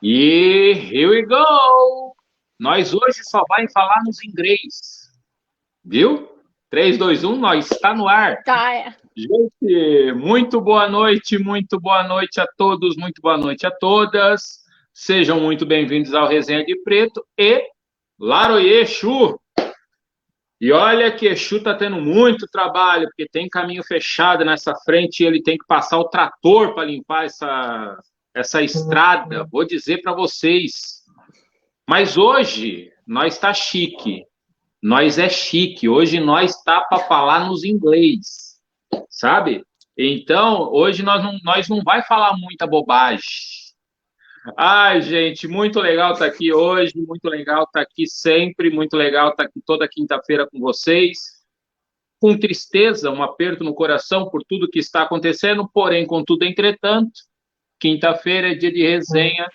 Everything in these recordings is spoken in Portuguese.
E here we go! Nós hoje só vai falar nos inglês, viu? 3, 2, 1, nós está no ar. Tá, é. Gente, muito boa noite a todos, muito boa noite a todas. Sejam muito bem-vindos ao Resenha de Preto e Laroie Exu. E olha que Exu está tendo muito trabalho, porque tem caminho fechado nessa frente e ele tem que passar o trator para limpar essa estrada. Vou dizer para vocês. Mas hoje nós está chique. Nós é chique. Hoje nós está para falar nos inglês, sabe? Então, hoje nós não vai falar muita bobagem. Ai, gente, muito legal estar aqui hoje, muito legal estar aqui sempre, muito legal estar aqui toda quinta-feira com vocês. Com tristeza, um aperto no coração por tudo que está acontecendo, porém, contudo, entretanto, quinta-feira é dia de resenha,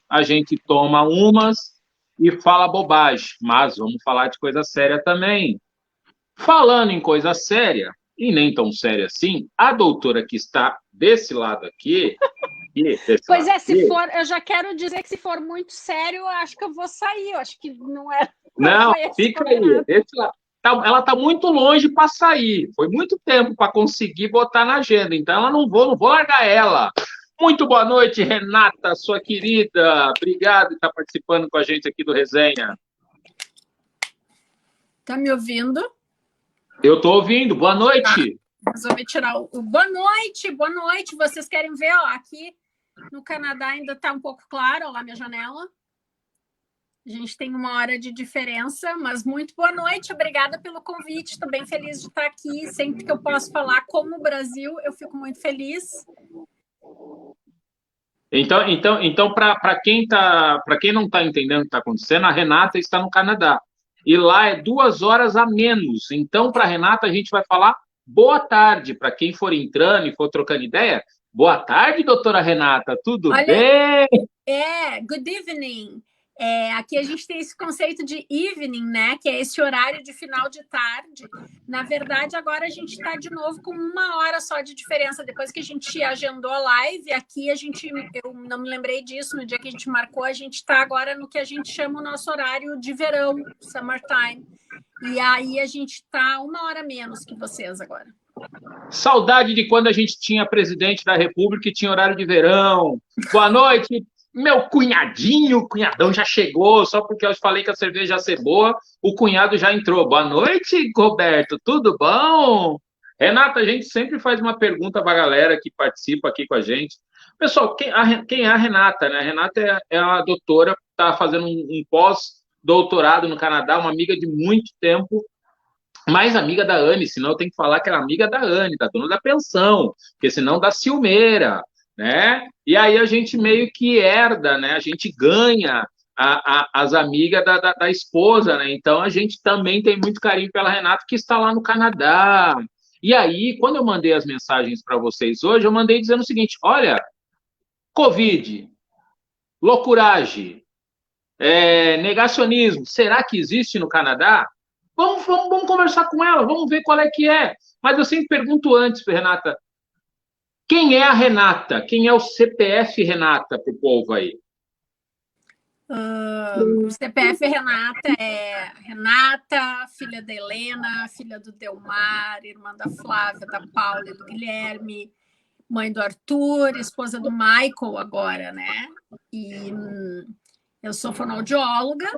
a gente toma umas e fala bobagem, mas vamos falar de coisa séria também. Falando em coisa séria, e nem tão séria assim, a doutora que está desse lado aqui, Pois é, se for, eu já quero dizer que se for muito sério, eu acho que eu vou sair. Eu acho que não não, foi esse fica aí, combinado. deixa lá. Ela está muito longe para sair. Foi muito tempo para conseguir botar na agenda. Então, ela não vou largar ela. Muito boa noite, Renata, sua querida. Obrigado por estar participando com a gente aqui do Resenha. Tá me ouvindo? Eu estou ouvindo. Boa noite. Resolvi tirar o boa noite, boa noite. Vocês querem ver, ó, aqui no Canadá ainda está um pouco claro, ó lá minha janela. A gente tem uma hora de diferença, mas muito boa noite, obrigada pelo convite. Estou bem feliz de estar aqui. Sempre que eu posso falar como o Brasil, eu fico muito feliz. Então para quem não está entendendo o que está acontecendo, a Renata está no Canadá. E lá é 2 horas a menos. Então, para a Renata, a gente vai falar boa tarde. Para quem for entrando e for trocando ideia, boa tarde, doutora Renata. Tudo Olha, bem? good evening. Aqui a gente tem esse conceito de evening, né? Que é esse horário de final de tarde. Na verdade, agora a gente está de novo com 1 hora só de diferença. Depois que a gente agendou a live, aqui eu não me lembrei disso no dia que a gente marcou, a gente está agora no que a gente chama o nosso horário de verão, summertime. E aí a gente está 1 hora menos que vocês agora. Saudade de quando a gente tinha presidente da República e tinha horário de verão. Boa noite, meu cunhadinho, o cunhadão já chegou, só porque eu falei que a cerveja ia ser boa, o cunhado já entrou. Boa noite, Roberto, tudo bom? Renata, a gente sempre faz uma pergunta para a galera que participa aqui com a gente. Pessoal, quem é a Renata? Né? A Renata é a doutora que está fazendo um pós-doutorado no Canadá, uma amiga de muito tempo, mais amiga da Anne, senão eu tenho que falar que era amiga da Anne, da dona da pensão, porque senão dá ciumeira, né? E aí a gente meio que herda, né? A gente ganha as amigas da esposa, né? Então a gente também tem muito carinho pela Renata, que está lá no Canadá. E aí, quando eu mandei as mensagens para vocês hoje, eu mandei dizendo o seguinte: olha, Covid, loucuragem, negacionismo, será que existe no Canadá? Vamos conversar com ela, vamos ver qual é que é. Mas eu sempre pergunto antes, Renata, quem é a Renata? Quem é o CPF Renata para o povo aí? O CPF Renata é Renata, filha da Helena, filha do Delmar, irmã da Flávia, da Paula e do Guilherme, mãe do Arthur, esposa do Michael agora, né? E eu sou fonoaudióloga,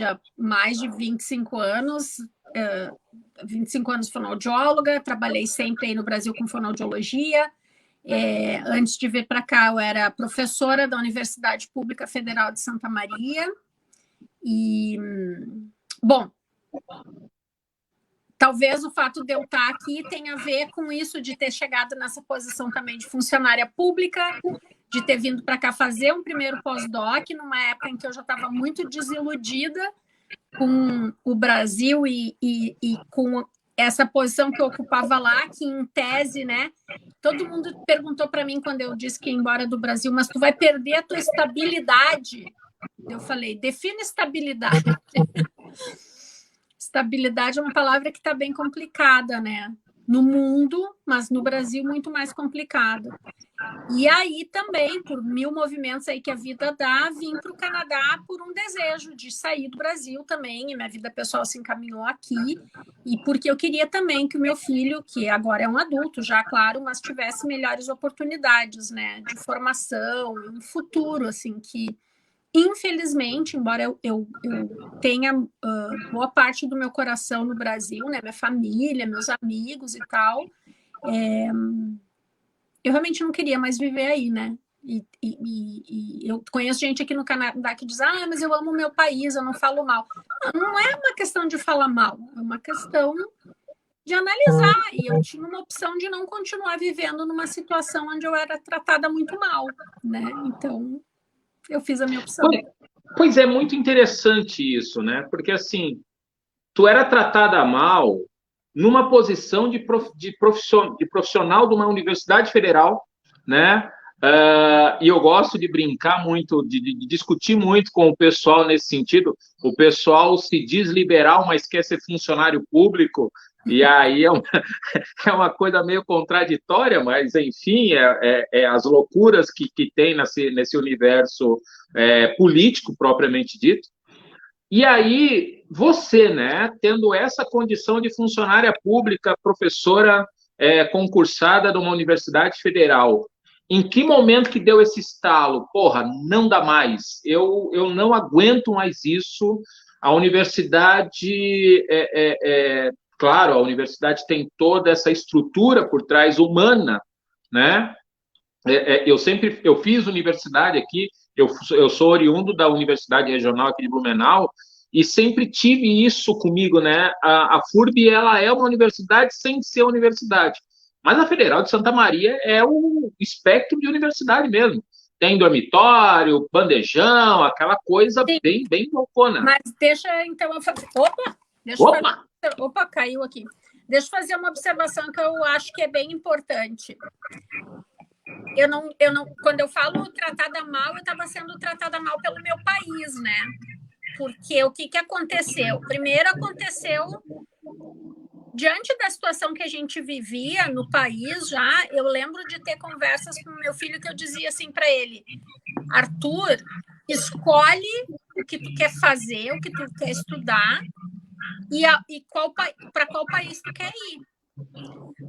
já mais de 25 anos, 25 anos fonoaudióloga, trabalhei sempre aí no Brasil com fonoaudiologia. Antes de vir para cá, eu era professora da Universidade Pública Federal de Santa Maria. E, bom, talvez o fato de eu estar aqui tenha a ver com isso, de ter chegado nessa posição também de funcionária pública, de ter vindo para cá fazer um primeiro pós-doc, numa época em que eu já estava muito desiludida com o Brasil e com essa posição que eu ocupava lá, que em tese, né? Todo mundo perguntou para mim quando eu disse que ia embora do Brasil, mas tu vai perder a tua estabilidade. Eu falei, define estabilidade. Estabilidade é uma palavra que está bem complicada, né? no mundo, mas no Brasil muito mais complicado. E aí também, por mil movimentos aí que a vida dá, vim para o Canadá por um desejo de sair do Brasil também, e minha vida pessoal se encaminhou aqui, e porque eu queria também que o meu filho, que agora é um adulto já, claro, mas tivesse melhores oportunidades, né, de formação, um futuro, assim, que infelizmente, embora eu tenha boa parte do meu coração no Brasil, né, minha família, meus amigos e tal, eu realmente não queria mais viver aí, né? E eu conheço gente aqui no Canadá que diz, mas eu amo o meu país, eu não falo mal. Não é uma questão de falar mal, é uma questão de analisar. E eu tinha uma opção de não continuar vivendo numa situação onde eu era tratada muito mal, né? Então, eu fiz a minha opção. Pois é, muito interessante isso, né? Porque, assim, tu era tratada mal numa posição de profissional de uma universidade federal, né? E eu gosto de brincar muito, de discutir muito com o pessoal nesse sentido. O pessoal se diz liberal, mas quer ser funcionário público, e aí é uma coisa meio contraditória, mas enfim, é as loucuras que tem nesse universo político propriamente dito. E aí, você, né, tendo essa condição de funcionária pública, professora concursada de uma universidade federal, em que momento que deu esse estalo? Porra, não dá mais. Eu não aguento mais isso. A universidade, claro, a universidade tem toda essa estrutura por trás humana, né? Eu fiz universidade aqui, eu sou oriundo da Universidade Regional aqui de Blumenau, e sempre tive isso comigo, né? A FURB, ela é uma universidade sem ser universidade, mas a Federal de Santa Maria é o espectro de universidade mesmo. Tem dormitório, bandejão, aquela coisa bem loucona. Mas deixa, então, Opa, caiu aqui. Deixa eu fazer uma observação que eu acho que é bem importante. Quando eu falo tratada mal, eu estava sendo tratada mal pelo meu país, né? Porque o que aconteceu? Primeiro aconteceu, diante da situação que a gente vivia no país já, eu lembro de ter conversas com o meu filho que eu dizia assim para ele, Arthur, escolhe o que tu quer fazer, o que tu quer estudar e para qual país tu quer ir.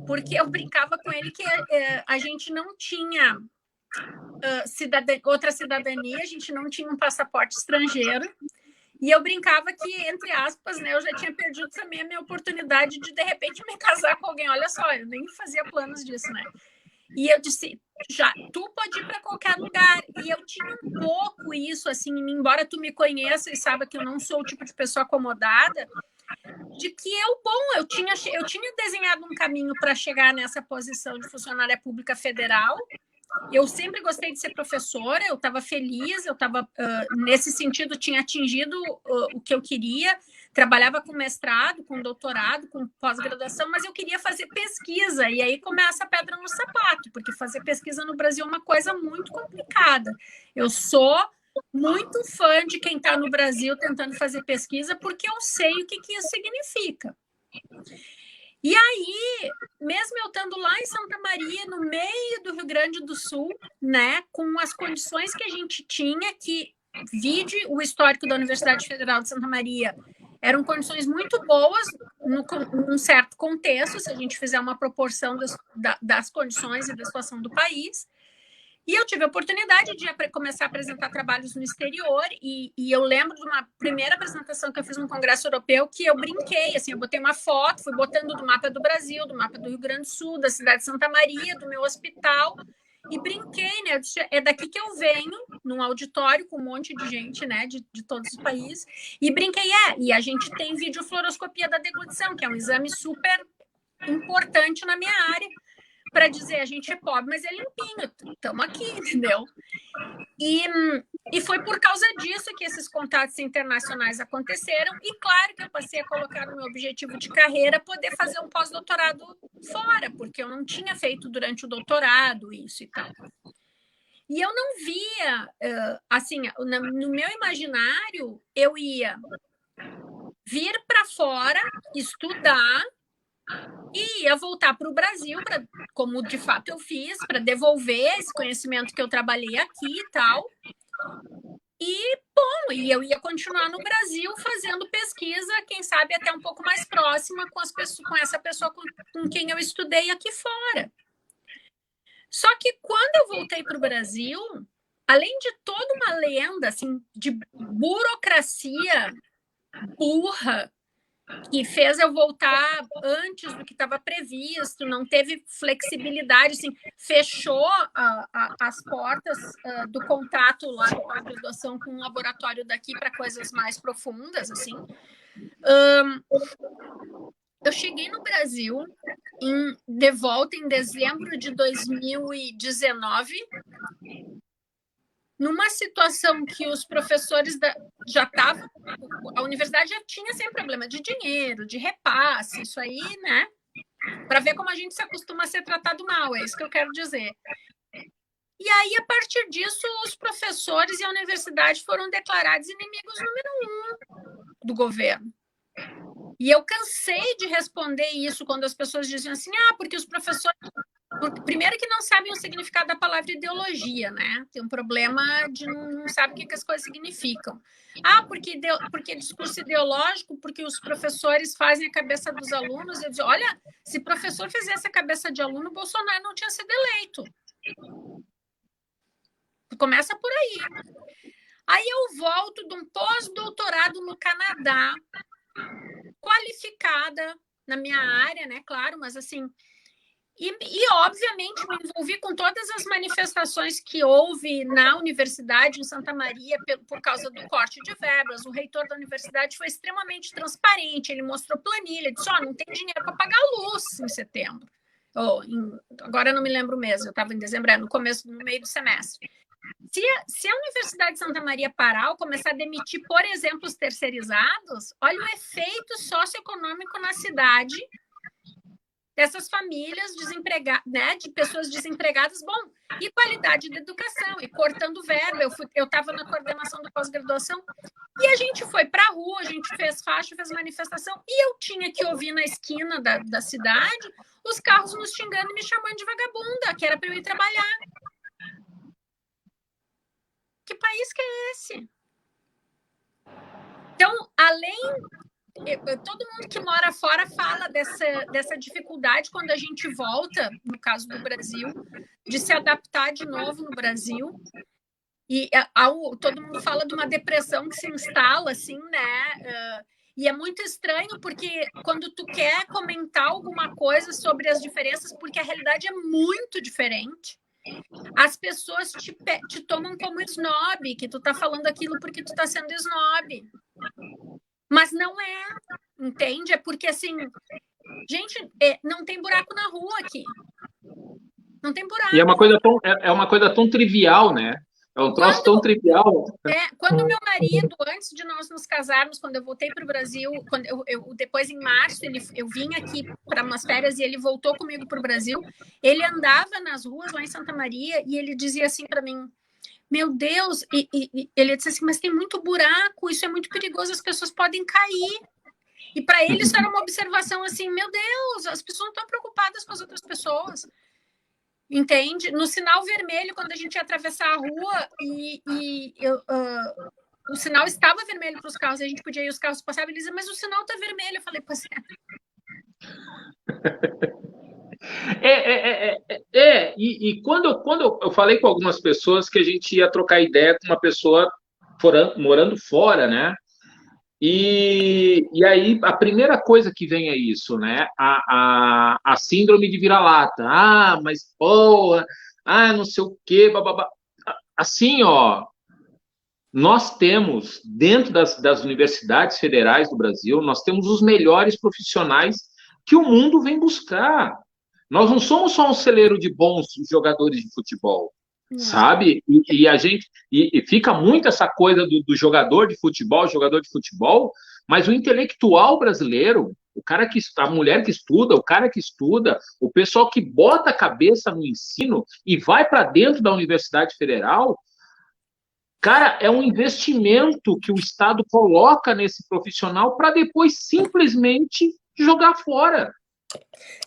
Porque eu brincava com ele que a gente não tinha outra cidadania, a gente não tinha um passaporte estrangeiro, e eu brincava que, entre aspas, né, eu já tinha perdido também a minha oportunidade de repente, me casar com alguém. Olha só, eu nem fazia planos disso, né? E eu disse, tu pode ir para qualquer lugar. E eu tinha um pouco isso, assim, embora tu me conheça e saiba que eu não sou o tipo de pessoa acomodada, de que eu tinha desenhado um caminho para chegar nessa posição de funcionária pública federal. Eu sempre gostei de ser professora, eu estava feliz, eu estava, nesse sentido, tinha atingido o que eu queria, trabalhava com mestrado, com doutorado, com pós-graduação, mas eu queria fazer pesquisa, e aí começa a pedra no sapato, porque fazer pesquisa no Brasil é uma coisa muito complicada. Eu sou muito fã de quem está no Brasil tentando fazer pesquisa, porque eu sei o que isso significa. E aí, mesmo eu estando lá em Santa Maria, no meio do Rio Grande do Sul, né, com as condições que a gente tinha, que vide o histórico da Universidade Federal de Santa Maria, eram condições muito boas, num certo contexto, se a gente fizer uma proporção das condições e da situação do país. E eu tive a oportunidade de começar a apresentar trabalhos no exterior, e eu lembro de uma primeira apresentação que eu fiz num congresso europeu, que eu brinquei, assim, eu botei uma foto, fui botando do mapa do Brasil, do mapa do Rio Grande do Sul, da cidade de Santa Maria, do meu hospital, e brinquei, né, é daqui que eu venho, num auditório com um monte de gente, né, de todos os países, e brinquei, e a gente tem videofluoroscopia da deglutição, que é um exame super importante na minha área, para dizer, a gente é pobre, mas é limpinho, estamos aqui, entendeu? E foi por causa disso que esses contatos internacionais aconteceram, e claro que eu passei a colocar no meu objetivo de carreira poder fazer um pós-doutorado fora, porque eu não tinha feito durante o doutorado isso e tal. E eu não via, assim, no meu imaginário, eu ia vir para fora, estudar, e ia voltar para o Brasil, como de fato eu fiz, para devolver esse conhecimento que eu trabalhei aqui e tal. E, bom, e eu ia continuar no Brasil fazendo pesquisa, quem sabe até um pouco mais próxima com essa pessoa com quem eu estudei aqui fora. Só que quando eu voltei para o Brasil, além de toda uma lenda assim, de burocracia burra, que fez eu voltar antes do que estava previsto, não teve flexibilidade, assim, fechou as portas do contato lá da pós-graduação com o laboratório daqui para coisas mais profundas, assim. Eu cheguei no Brasil de volta em dezembro de 2019, numa situação que os professores já estavam, a universidade já tinha sempre problema de dinheiro, de repasse, isso aí, né? Para ver como a gente se acostuma a ser tratado mal, é isso que eu quero dizer. E aí, a partir disso, os professores e a universidade foram declarados inimigos número 1 do governo. E eu cansei de responder isso quando as pessoas diziam assim, porque os professores... Primeiro que não sabem o significado da palavra ideologia, né? Tem um problema de não saber o que as coisas significam. Porque discurso ideológico, porque os professores fazem a cabeça dos alunos. Eu digo, olha, se professor fizesse a cabeça de aluno, Bolsonaro não tinha sido eleito. Começa por aí. Aí eu volto de um pós-doutorado no Canadá, qualificada na minha área, né? Claro, mas assim... E, obviamente, me envolvi com todas as manifestações que houve na universidade, em Santa Maria, por causa do corte de verbas. O reitor da universidade foi extremamente transparente, ele mostrou planilha, disse, não tem dinheiro para pagar a luz em setembro. Agora eu não me lembro mesmo, eu estava em dezembro, no meio do semestre. Se a Universidade de Santa Maria parar ou começar a demitir, por exemplo, os terceirizados, olha o efeito socioeconômico na cidade dessas famílias desempregadas, né, de pessoas desempregadas, bom, e qualidade da educação, e cortando verba. Eu estava na coordenação da pós-graduação, e a gente foi para a rua, a gente fez faixa, fez manifestação, e eu tinha que ouvir na esquina da cidade os carros nos xingando e me chamando de vagabunda, que era para eu ir trabalhar. Que país que é esse? Então, todo mundo que mora fora fala dessa dificuldade quando a gente volta, no caso do Brasil, de se adaptar de novo no Brasil. E todo mundo fala de uma depressão que se instala, assim, né? E é muito estranho porque quando tu quer comentar alguma coisa sobre as diferenças, porque a realidade é muito diferente, as pessoas te tomam como snob, que tu tá falando aquilo porque tu tá sendo snob. Mas não é, entende? É porque, assim, gente, não tem buraco na rua aqui. Não tem buraco. E é uma coisa tão trivial, né? É um troço tão trivial. Quando meu marido, antes de nós nos casarmos, quando eu voltei para o Brasil, depois em março, eu vim aqui para umas férias e ele voltou comigo para o Brasil, ele andava nas ruas lá em Santa Maria e ele dizia assim para mim, meu Deus, e ele disse assim, mas tem muito buraco, isso é muito perigoso, as pessoas podem cair. E para ele isso era uma observação assim, meu Deus, as pessoas não estão preocupadas com as outras pessoas. Entende? No sinal vermelho, quando a gente ia atravessar a rua o sinal estava vermelho para os carros, a gente podia ir, os carros passavam, ele dizia, mas o sinal está vermelho. Eu falei, pois E quando eu falei com algumas pessoas que a gente ia trocar ideia com uma pessoa morando fora, né? E aí a primeira coisa que vem é isso, né? A síndrome de vira-lata. Mas porra, não sei o quê, bababá. Assim, nós temos, dentro das universidades federais do Brasil, nós temos os melhores profissionais que o mundo vem buscar. Nós não somos só um celeiro de bons jogadores de futebol, sabe? E fica muito essa coisa do jogador de futebol, mas o intelectual brasileiro, a mulher que estuda, o cara que estuda, o pessoal que bota a cabeça no ensino e vai para dentro da Universidade Federal, cara, é um investimento que o Estado coloca nesse profissional para depois simplesmente jogar fora.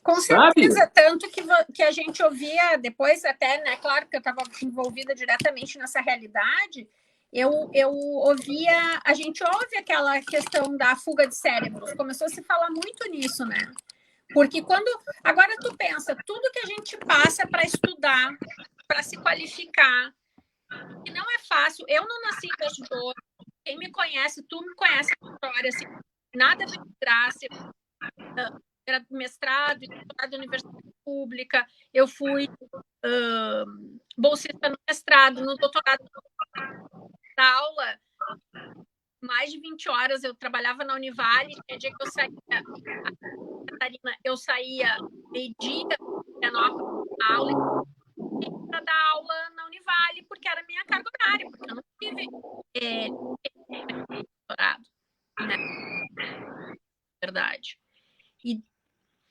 Com sabe? certeza, tanto que a gente ouvia depois até, né, claro que eu estava envolvida diretamente nessa realidade, eu ouvia, a gente ouve aquela questão da fuga de cérebros, começou a se falar muito nisso, né? Porque agora tu pensa, tudo que a gente passa para estudar, para se qualificar, que não é fácil, eu não nasci em bastidor, quem me conhece, tu me conhece a história, assim, nada de graça, era mestrado e doutorado de universidade pública, eu fui bolsista no mestrado, no doutorado da aula, mais de 20 horas eu trabalhava na Univale, tinha dia que eu saía, Catarina, eu saía meio-dia, na aula, para dar aula na Univale, porque era minha carga horária, porque eu não tive doutorado, né? Verdade. E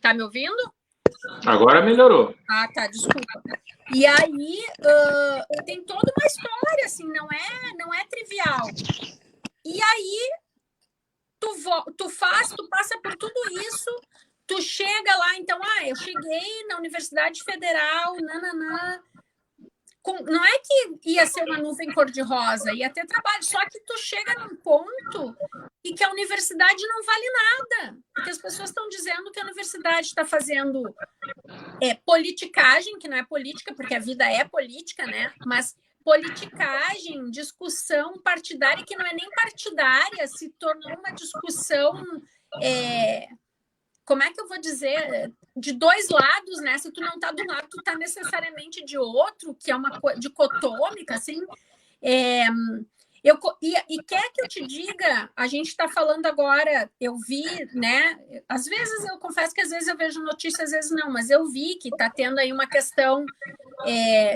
tá me ouvindo? Agora melhorou. Ah, tá, desculpa. E aí tem toda uma história, assim, não é trivial. E aí tu passa por tudo isso, tu chega lá, então, eu cheguei na Universidade Federal, nananã. Não é que ia ser uma nuvem cor-de-rosa, ia ter trabalho, só que tu chega num ponto e que a universidade não vale nada, porque as pessoas estão dizendo que a universidade está fazendo politicagem, que não é política, porque a vida é política, né? Mas politicagem, discussão partidária, que não é nem partidária, se tornou uma discussão, como é que eu vou dizer, de dois lados, né? Se tu não tá de um lado, tu tá necessariamente de outro, que é uma coisa dicotômica, assim. E quer que eu te diga, a gente está falando agora, eu vi, né? Às vezes, eu confesso que às vezes eu vejo notícias, às vezes não, mas eu vi que está tendo aí uma questão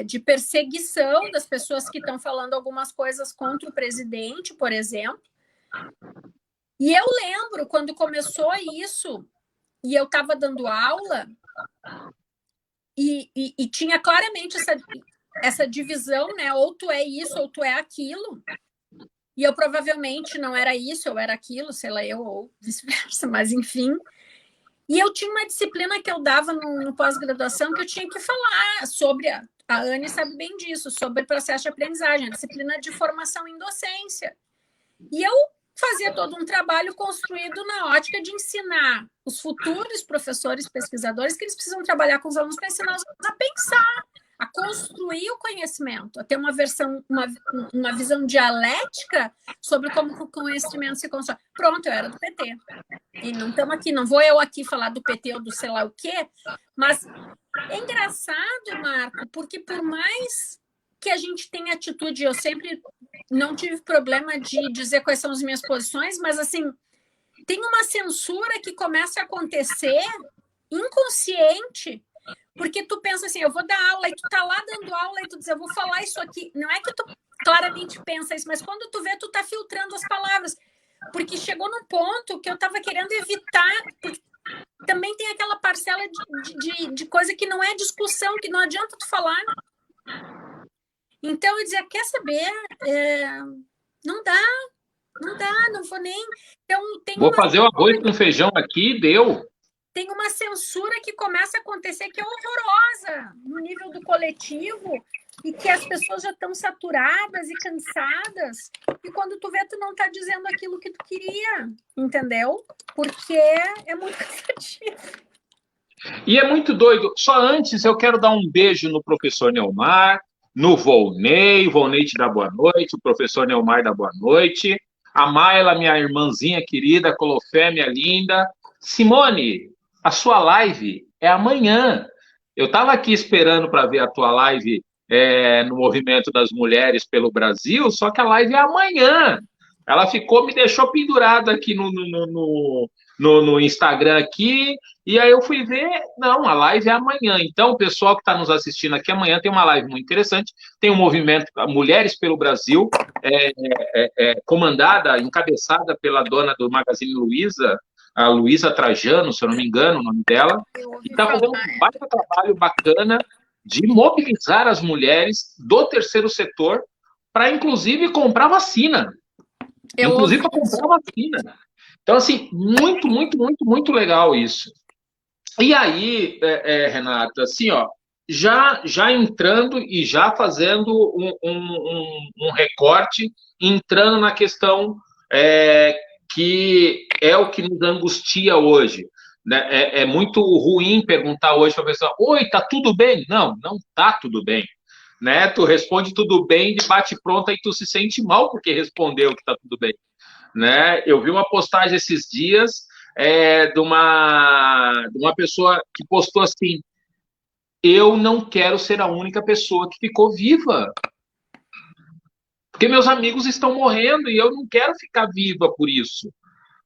de perseguição das pessoas que estão falando algumas coisas contra o presidente, por exemplo. E eu lembro, quando começou isso, e eu estava dando aula, e tinha claramente essa divisão, né? Ou tu é isso, ou tu é aquilo. E eu provavelmente não era isso, eu era aquilo, sei lá, eu ou vice-versa, mas enfim. E eu tinha uma disciplina que eu dava no pós-graduação que eu tinha que falar sobre, a Anne sabe bem disso, sobre processo de aprendizagem, a disciplina de formação em docência. E eu fazia todo um trabalho construído na ótica de ensinar os futuros professores, pesquisadores, que eles precisam trabalhar com os alunos para ensinar os alunos a pensar, a construir o conhecimento, a ter uma visão dialética sobre como o conhecimento se constrói. Pronto, eu era do PT. E não estamos aqui, não vou eu aqui falar do PT ou do sei lá o quê, mas é engraçado, Marco, porque por mais que a gente tenha atitude, eu sempre não tive problema de dizer quais são as minhas posições, mas assim, tem uma censura que começa a acontecer inconsciente, porque tu pensa assim, eu vou dar aula, e tu tá lá dando aula, e tu diz, eu vou falar isso aqui. Não é que tu claramente pensa isso, mas quando tu vê, tu tá filtrando as palavras. Porque chegou num ponto que eu tava querendo evitar, porque também tem aquela parcela de coisa que não é discussão, que não adianta tu falar. Então, eu dizia, quer saber? Não dá, não vou nem... Então, vou fazer o arroz com feijão aqui, deu. Tem uma censura que começa a acontecer que é horrorosa no nível do coletivo e que as pessoas já estão saturadas e cansadas e quando tu vê, tu não está dizendo aquilo que tu queria, entendeu? Porque é muito cansativo. E é muito doido. Só antes eu quero dar um beijo no professor Neomar, no Volney te dá boa noite, o professor Neomar dá boa noite, a Mayla, minha irmãzinha querida, Colofé, minha linda, Simone, a sua live é amanhã. Eu estava aqui esperando para ver a tua live no Movimento das Mulheres pelo Brasil, só que a live é amanhã. Ela me deixou pendurado aqui no Instagram aqui, e aí eu fui ver, não, a live é amanhã. Então, o pessoal que está nos assistindo aqui amanhã tem uma live muito interessante, tem um movimento Mulheres pelo Brasil, comandada, encabeçada pela dona do Magazine Luiza, a Luísa Trajano, se eu não me engano o nome dela, e está fazendo um baita trabalho bacana de mobilizar as mulheres do terceiro setor para, inclusive, comprar vacina. Inclusive, para comprar vacina. Então, assim, muito, muito, muito, muito legal isso. E aí, Renata, assim, ó, já entrando e já fazendo um recorte, entrando na questão é, que é o que nos angustia hoje. Né? É muito ruim perguntar hoje para a pessoa: oi, tá tudo bem? Não, não tá tudo bem. Né? Tu responde tudo bem de bate pronta e tu se sente mal porque respondeu que tá tudo bem. Né? Eu vi uma postagem esses dias de uma pessoa que postou assim: eu não quero ser a única pessoa que ficou viva, porque meus amigos estão morrendo e eu não quero ficar viva por isso,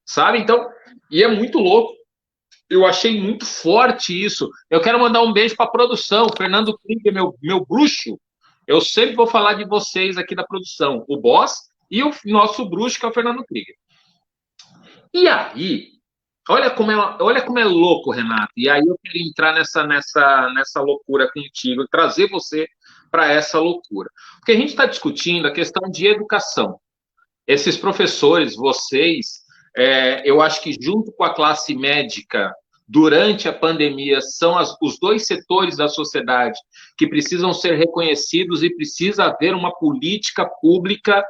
sabe? Então, e é muito louco. Eu achei muito forte isso. Eu quero mandar um beijo para a produção, Fernando Krieger, meu bruxo. Eu sempre vou falar de vocês aqui da produção, o boss e o nosso bruxo, que é o Fernando Krieger. E aí, olha como é louco, Renato. E aí eu queria entrar nessa loucura contigo, trazer você para essa loucura. Porque a gente está discutindo a questão de educação. Esses professores, vocês, eu acho que junto com a classe médica, durante a pandemia, são os dois setores da sociedade que precisam ser reconhecidos e precisa haver uma política pública,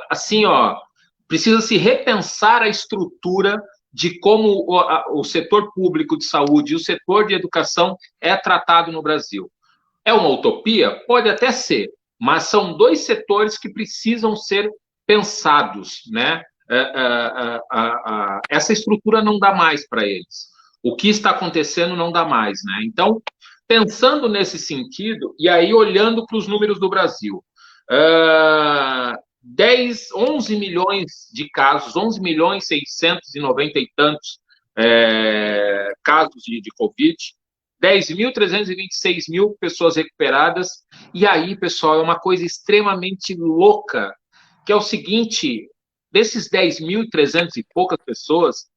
assim, ó, precisa se repensar a estrutura de como o setor público de saúde e o setor de educação é tratado no Brasil. É uma utopia? Pode até ser, mas são dois setores que precisam ser pensados, né? Essa estrutura não dá mais para eles. O que está acontecendo não dá mais, né? Então, pensando nesse sentido, e aí olhando para os números do Brasil, 11 milhões de casos, 11 milhões 690 e tantos casos de Covid, 10.326 mil pessoas recuperadas. E aí, pessoal, é uma coisa extremamente louca, que é o seguinte: desses 10.300 e poucas pessoas,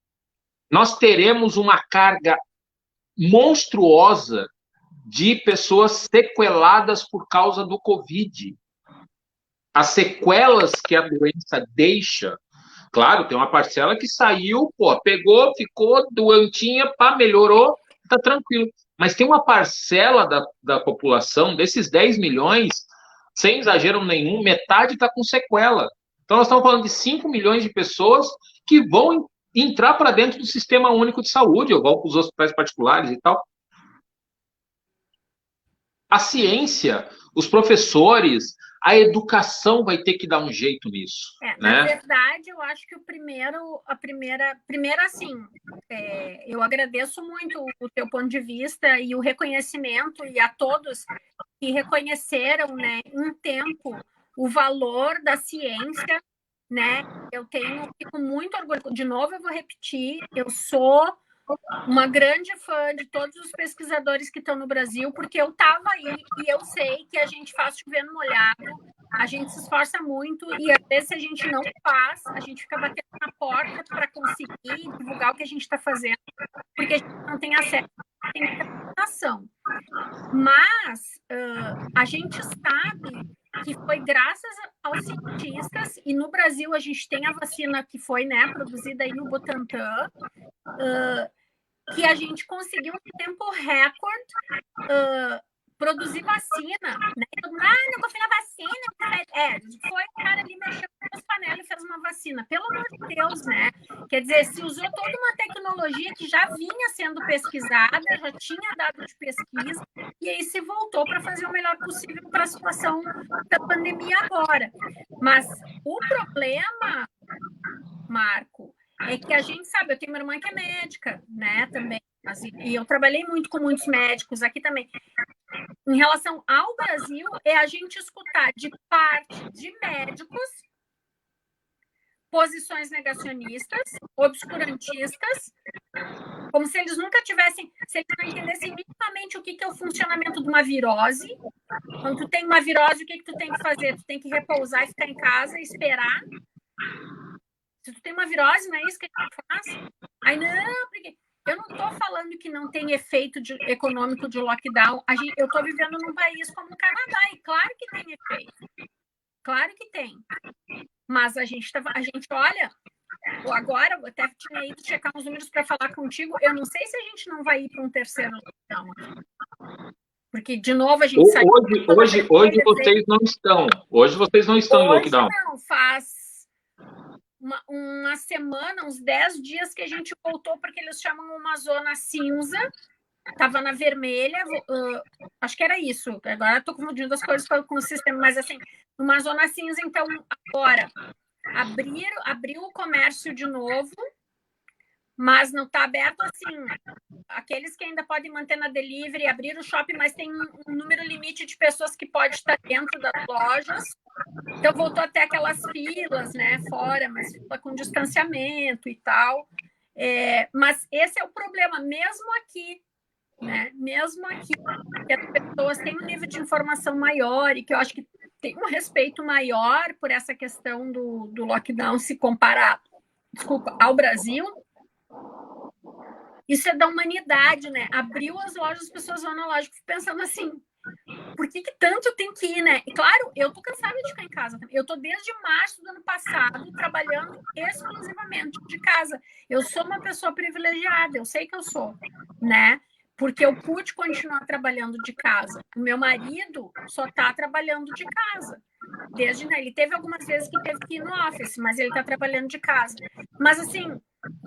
nós teremos uma carga monstruosa de pessoas sequeladas por causa do Covid. As sequelas que a doença deixa, claro, tem uma parcela que saiu, pô, pegou, ficou doentinha, pá, melhorou, tá tranquilo. Mas tem uma parcela da população, desses 10 milhões, sem exagero nenhum, metade está com sequela. Então, nós estamos falando de 5 milhões de pessoas que vão entrar para dentro do Sistema Único de Saúde, ou vão para os hospitais particulares e tal. A ciência, os professores, a educação vai ter que dar um jeito nisso. Na verdade, eu acho que primeiro assim, eu agradeço muito o teu ponto de vista e o reconhecimento, e a todos que reconheceram, né, em tempo, o valor da ciência, né? Fico muito orgulho. De novo, eu vou repetir, eu sou uma grande fã de todos os pesquisadores que estão no Brasil, porque eu estava aí e eu sei que a gente faz chover no molhado, a gente se esforça muito e às vezes se a gente não faz, a gente fica batendo na porta para conseguir divulgar o que a gente está fazendo, porque a gente não tem acesso, tem informação. Mas a gente sabe que foi graças aos cientistas, e no Brasil a gente tem a vacina que foi, né, produzida aí no Butantan, que a gente conseguiu em tempo recorde produzir vacina, né? Não confio na vacina. Foi o cara ali mexeu com as panelas e fez uma vacina. Pelo amor de Deus, né? Quer dizer, se usou toda uma tecnologia que já vinha sendo pesquisada, já tinha dado de pesquisa, e aí se voltou para fazer o melhor possível para a situação da pandemia agora. Mas o problema, Marco, é que a gente sabe, eu tenho uma irmã que é médica, né, também, e eu trabalhei muito com muitos médicos aqui também. Em relação ao Brasil, é a gente escutar de parte de médicos posições negacionistas, obscurantistas, como se eles nunca tivessem, se eles não entendessem minimamente o que é o funcionamento de uma virose. Quando tu tem uma virose, o que tu tem que fazer? Tu tem que repousar e ficar em casa e esperar. Se tu tem uma virose, não é isso que a gente faz? Aí, não, porque eu não estou falando que não tem efeito econômico de lockdown. Eu estou vivendo num país como o Canadá, e claro que tem efeito. Claro que tem. Mas a gente olha, agora, eu até tinha ido checar uns números para falar contigo, eu não sei se a gente não vai ir para um terceiro lockdown aqui. Porque, de novo, a gente sabe... Hoje vocês não estão. Hoje vocês não estão em lockdown. Hoje não, faz uma semana, uns 10 dias que a gente voltou, porque eles chamam uma zona cinza, estava na vermelha, acho que era isso. Agora estou confundindo as coisas com o sistema, mas assim, uma zona cinza, então agora abriu o comércio de novo, mas não está aberto assim. Aqueles que ainda podem manter na delivery, abrir o shopping, mas tem um número limite de pessoas que pode estar dentro das lojas. Então voltou até aquelas filas, né, fora, mas fila com distanciamento e tal. Mas esse é o problema, mesmo aqui, né? Mesmo aqui, que as pessoas têm um nível de informação maior e que eu acho que tem um respeito maior por essa questão do lockdown se comparar, ao Brasil. Isso é da humanidade, né? Abriu as lojas, as pessoas vão na loja pensando assim, por que tanto tem que ir, né? E claro, eu tô cansada de ficar em casa. Eu tô desde março do ano passado trabalhando exclusivamente de casa. Eu sou uma pessoa privilegiada, eu sei que eu sou, né? Porque eu pude continuar trabalhando de casa. O meu marido só tá trabalhando de casa. Né? Ele teve algumas vezes que teve que ir no office, mas ele tá trabalhando de casa. Mas assim,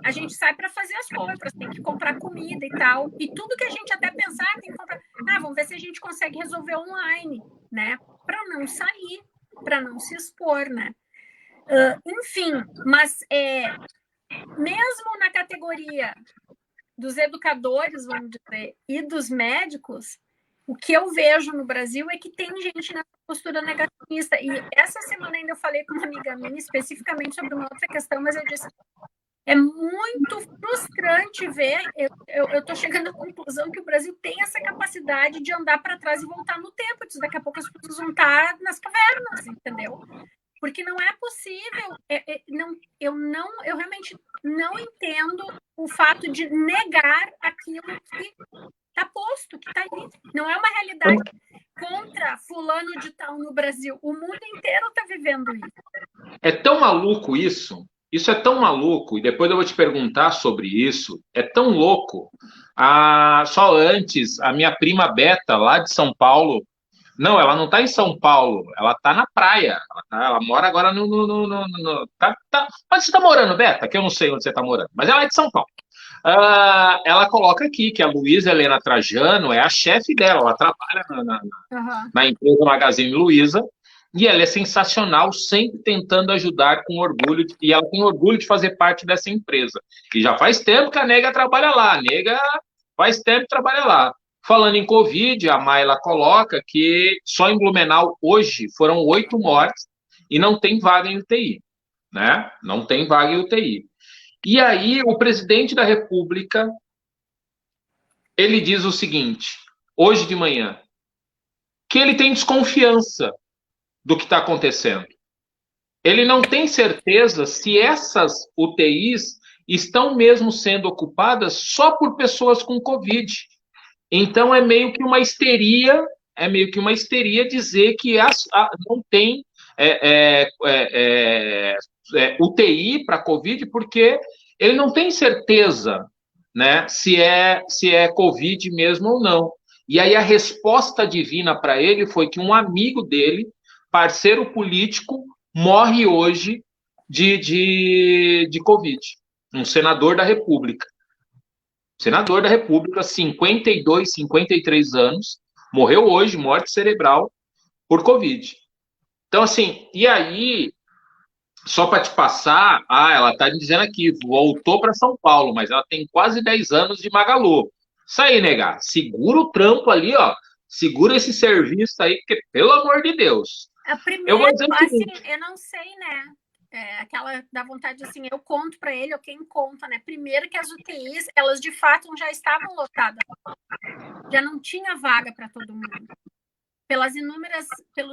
a gente sai para fazer as compras, tem que comprar comida e tal. E tudo que a gente até pensar, tem que comprar. Vamos ver se a gente consegue resolver online, né? Para não sair, para não se expor, né? Enfim, mas mesmo na categoria dos educadores, vamos dizer, e dos médicos, o que eu vejo no Brasil é que tem gente nessa postura negativista. E essa semana ainda eu falei com uma amiga minha especificamente sobre uma outra questão, mas eu disse: é muito frustrante ver, eu estou chegando à conclusão que o Brasil tem essa capacidade de andar para trás e voltar no tempo. Daqui a pouco as pessoas vão estar nas cavernas, entendeu? Porque não é possível. Eu realmente não entendo o fato de negar aquilo que está posto, que está aí. Não é uma realidade contra fulano de tal no Brasil. O mundo inteiro está vivendo isso. É tão maluco isso. Isso é tão maluco, e depois eu vou te perguntar sobre isso. É tão louco. Só antes, a minha prima Beta, lá de São Paulo, não, ela não está em São Paulo, ela está na praia. Ela mora agora no. Onde você está morando, Beta? Que eu não sei onde você está morando, mas ela é de São Paulo. Ela coloca aqui que a Luísa Helena Trajano é a chefe dela, ela trabalha na empresa Magazine Luiza, e ela é sensacional, sempre tentando ajudar com orgulho, e ela tem orgulho de fazer parte dessa empresa. E já faz tempo que a nega trabalha lá, a nega faz tempo que trabalha lá. Falando em Covid, a Mayla coloca que só em Blumenau hoje foram 8 mortes e não tem vaga em UTI, né? Não tem vaga em UTI. E aí o presidente da República, ele diz o seguinte, hoje de manhã, que ele tem desconfiança do que está acontecendo. Ele não tem certeza se essas UTIs estão mesmo sendo ocupadas só por pessoas com Covid. Então é meio que uma histeria, dizer que não tem UTI para Covid, porque ele não tem certeza, né, se é Covid mesmo ou não. E aí a resposta divina para ele foi que um amigo dele, parceiro político, morre hoje de Covid. Um senador da República. Senador da República, 52, 53 anos, morreu hoje, morte cerebral, por Covid. Então, assim, e aí, só para te passar, ela está dizendo aqui, voltou para São Paulo, mas ela tem quase 10 anos de Magalu. Isso aí, nega, segura o trampo ali, ó, segura esse serviço aí, porque, pelo amor de Deus. Eu vou dizer assim, eu não sei, né? Aquela da vontade, assim, eu conto para ele, ou quem conta, né? Primeiro que as UTIs, elas de fato já estavam lotadas. Já não tinha vaga para todo mundo. Pelos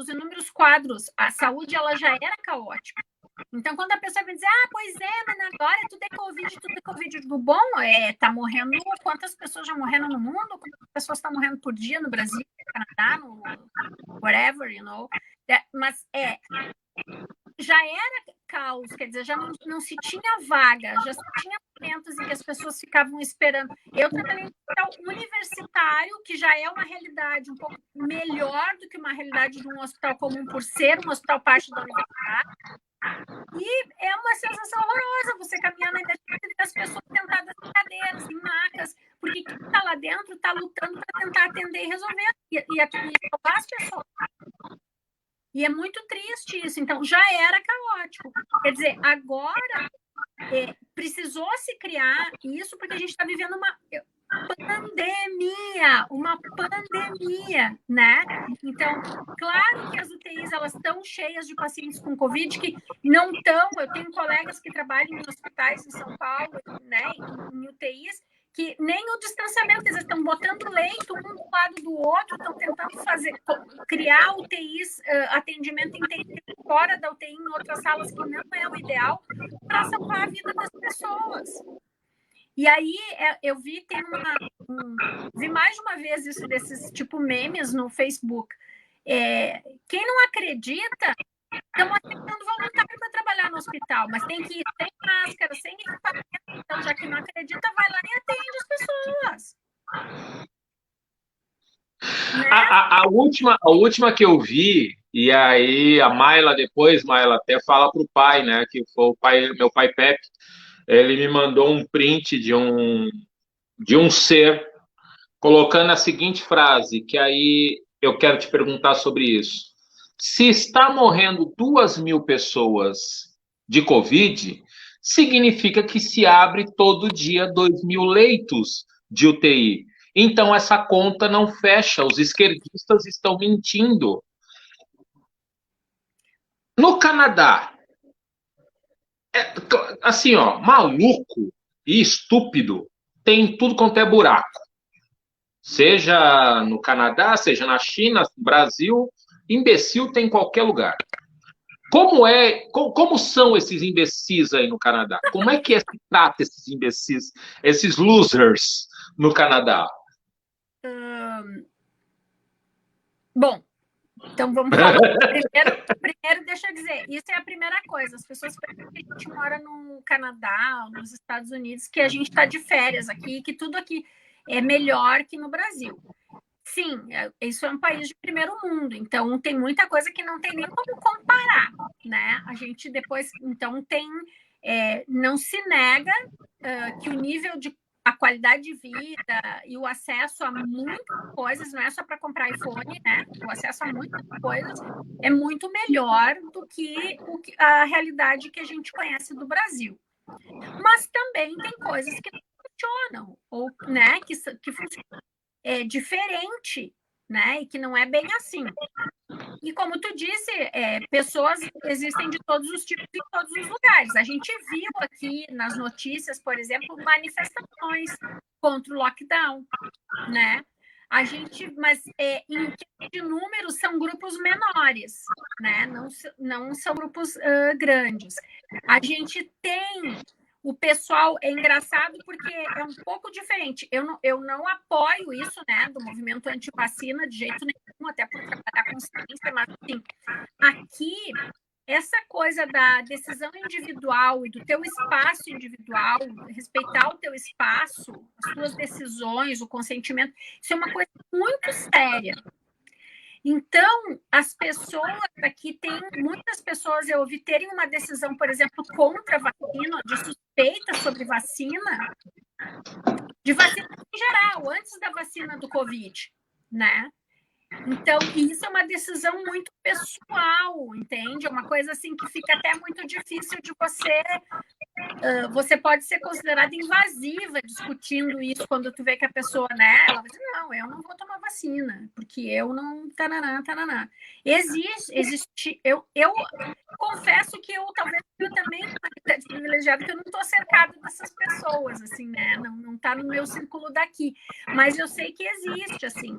inúmeros quadros, a saúde ela já era caótica. Então, quando a pessoa vem dizer, pois é, mas agora tudo é Covid. Do bom, tá morrendo, quantas pessoas já morreram no mundo? Quantas pessoas estão morrendo por dia no Brasil, no Canadá, no whatever, you know? Mas já era caos quer dizer, já não se tinha vaga, já se tinha momentos em que as pessoas ficavam esperando. Eu trabalhei em um hospital universitário, que já é uma realidade um pouco melhor do que uma realidade de um hospital comum, por ser um hospital parte da universidade, e é uma sensação horrorosa você caminhar na emergência e ver as pessoas sentadas em cadeiras, em macas, porque quem está lá dentro está lutando para tentar atender e resolver, e salvar as pessoas. E é muito triste isso. Então, já era caótico. Quer dizer, agora precisou se criar isso porque a gente está vivendo uma pandemia, né? Então, claro que as UTIs elas estão cheias de pacientes com Covid que não estão. Eu tenho colegas que trabalham em hospitais em São Paulo, né, em UTIs, que nem o distanciamento, eles estão botando leito um do lado do outro, estão tentando criar UTIs, atendimento intensivo fora da UTI, em outras salas, que não é o ideal, para salvar a vida das pessoas. E aí eu vi, vi mais de uma vez isso desses tipo memes no Facebook. Quem não acredita estão aceitando voluntário para trabalhar no hospital, mas tem que ir sem máscara, sem equipamento. Então, já que não acredita, vai lá e atende as pessoas. Né? A última que eu vi, e aí a Mayla depois, Mayla, até fala pro pai, né? Que foi meu pai Pepe, ele me mandou um print de um ser colocando a seguinte frase, que aí eu quero te perguntar sobre isso. Se está morrendo 2.000 pessoas de Covid, significa que se abre todo dia 2.000 leitos de UTI. Então, essa conta não fecha, os esquerdistas estão mentindo. No Canadá, assim, ó, maluco e estúpido tem tudo quanto é buraco. Seja no Canadá, seja na China, no Brasil, imbecil tem em qualquer lugar. Como são esses imbecis aí no Canadá? Como é que se trata esses imbecis, esses losers no Canadá? Bom, então vamos falar. Primeiro, deixa eu dizer, isso é a primeira coisa. As pessoas pensam que a gente mora no Canadá ou nos Estados Unidos, que a gente está de férias aqui, que tudo aqui é melhor que no Brasil. Sim, isso é um país de primeiro mundo, então tem muita coisa que não tem nem como comparar, né? A gente depois, então não se nega que o nível de a qualidade de vida e o acesso a muitas coisas, não é só para comprar iPhone, né? O acesso a muitas coisas é muito melhor do que a realidade que a gente conhece do Brasil. Mas também tem coisas que não funcionam, ou, né, que funcionam diferente, né? E que não é bem assim. E como tu disse, pessoas existem de todos os tipos em todos os lugares. A gente viu aqui nas notícias, por exemplo, manifestações contra o lockdown, né? Mas em termos de números são grupos menores, né? Não são grupos grandes. A gente tem o pessoal, é engraçado porque é um pouco diferente. Eu não apoio isso, né, do movimento anti-vacina de jeito nenhum, até por trabalhar com ciência, mas assim, aqui essa coisa da decisão individual e do teu espaço individual, respeitar o teu espaço, as tuas decisões, o consentimento, isso é uma coisa muito séria. Então, as pessoas aqui, muitas pessoas eu ouvi terem uma decisão, por exemplo, contra a vacina, de suspeita sobre vacina, de vacina em geral, antes da vacina do Covid, né? Então, isso é uma decisão muito pessoal, entende? É uma coisa assim que fica até muito difícil de você... Você pode ser considerada invasiva discutindo isso quando tu vê que a pessoa, né? Ela vai dizer, não, eu não vou tomar vacina, porque eu não... Tananá, tananá. Existe... Eu confesso que eu talvez eu também uma privilegiada, que eu não estou cercada dessas pessoas, assim, né? Não está no meu círculo daqui. Mas eu sei que existe, assim...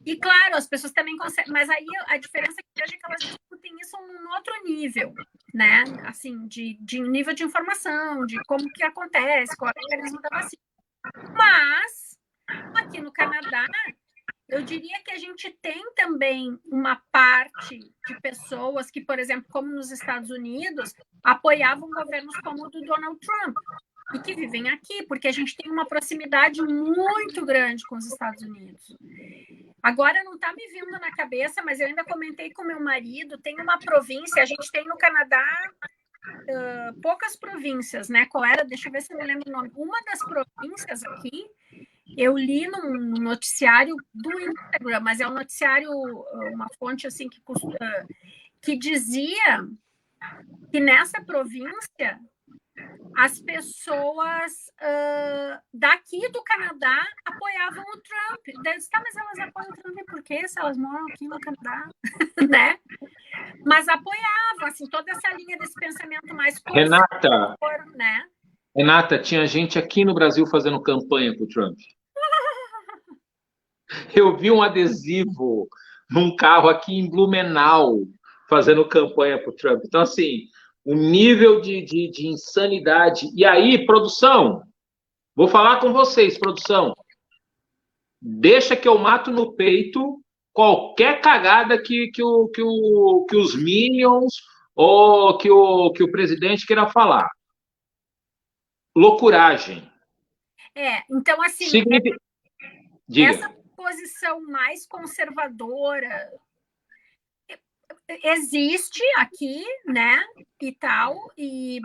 e claro, as pessoas também conseguem, mas aí a diferença é que elas discutem isso num outro nível, né? Assim, de nível de informação, de como que acontece, qual é o mecanismo da vacina. Mas aqui no Canadá Eu diria que a gente tem também uma parte de pessoas que, por exemplo, como nos Estados Unidos, apoiavam governos como o do Donald Trump e que vivem aqui, porque a gente tem uma proximidade muito grande com os Estados Unidos. Agora não está me vindo na cabeça, mas eu ainda comentei com meu marido, tem uma província, a gente tem no Canadá poucas províncias, né? Qual era? Deixa eu ver se eu me lembro o nome. Uma das províncias aqui, eu li num noticiário do Instagram, mas é um noticiário, uma fonte assim que dizia que nessa província as pessoas daqui do Canadá apoiavam o Trump. Daí, tá, mas elas apoiam o Trump por quê? Se elas moram aqui no Canadá, né? Mas apoiavam, assim, toda essa linha desse pensamento mais Renata, né? Renata, tinha gente aqui no Brasil fazendo campanha para o Trump. Eu vi um adesivo num carro aqui em Blumenau fazendo campanha para o Trump. Então, assim, o nível de insanidade. E aí, produção, vou falar com vocês, produção. Deixa que eu mato no peito qualquer cagada que os Minions ou que o presidente queira falar. Loucuragem. Então, assim, Significa... essa posição mais conservadora existe aqui, né, e tal, e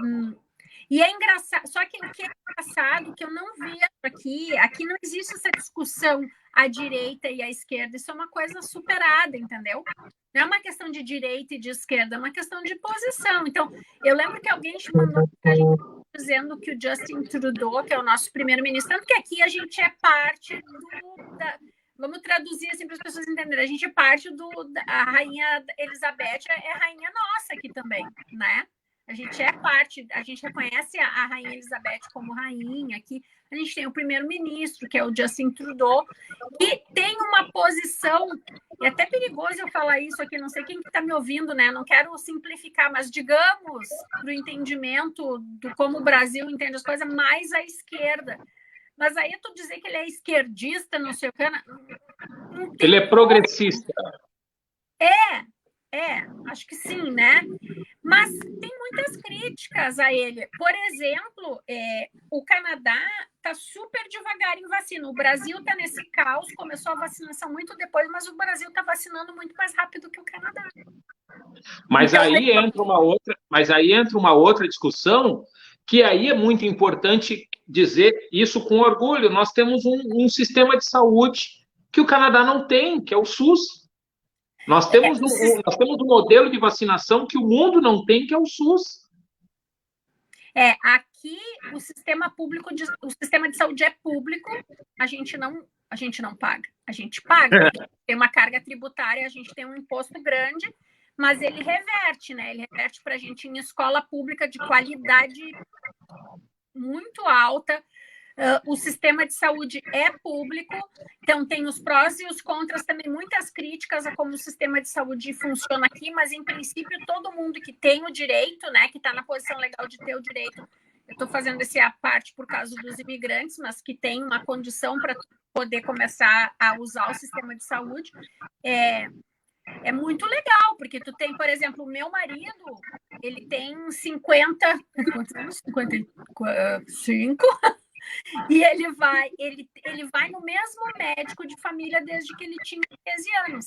é engraçado, só que o que é engraçado, que eu não via aqui não existe essa discussão à direita e à esquerda, isso é uma coisa superada, entendeu? Não é uma questão de direita e de esquerda, é uma questão de posição. Então, eu lembro que alguém te mandou mensagem dizendo que o Justin Trudeau, que é o nosso primeiro-ministro, tanto que aqui a gente é parte vamos traduzir assim para as pessoas entenderem. A gente é parte a rainha Elizabeth é rainha nossa aqui também, né? A gente é parte, a gente reconhece a rainha Elizabeth como rainha aqui. A gente tem o primeiro-ministro, que é o Justin Trudeau, que tem uma posição, e é até perigoso eu falar isso aqui, não sei quem está me ouvindo, né? Não quero simplificar, mas digamos, para o entendimento do como o Brasil entende as coisas, mais à esquerda. Mas aí tu dizer que ele é esquerdista, não sei o que. Ele é progressista. Acho que sim, né? Mas tem muitas críticas a ele. Por exemplo, o Canadá está super devagar em vacina. O Brasil está nesse caos, começou a vacinação muito depois, mas o Brasil está vacinando muito mais rápido que o Canadá. Mas então, aí entra uma outra discussão, que aí é muito importante dizer isso com orgulho. Nós temos um sistema de saúde que o Canadá não tem, que é o SUS. Nós temos um modelo de vacinação que o mundo não tem, que é o SUS. Aqui o sistema público, o sistema de saúde é público, a gente não paga. A gente paga, tem uma carga tributária, a gente tem um imposto grande, mas ele reverte, né? Ele reverte para a gente em escola pública de qualidade muito alta. O sistema de saúde é público, então tem os prós e os contras, também muitas críticas a como o sistema de saúde funciona aqui, mas em princípio todo mundo que tem o direito, né, que está na posição legal de ter o direito, eu estou fazendo essa parte por causa dos imigrantes, mas que tem uma condição para poder começar a usar o sistema de saúde, é muito legal, porque tu tem, por exemplo, o meu marido, ele tem 50, quantos anos? 55. E ele vai no mesmo médico de família desde que ele tinha 13 anos,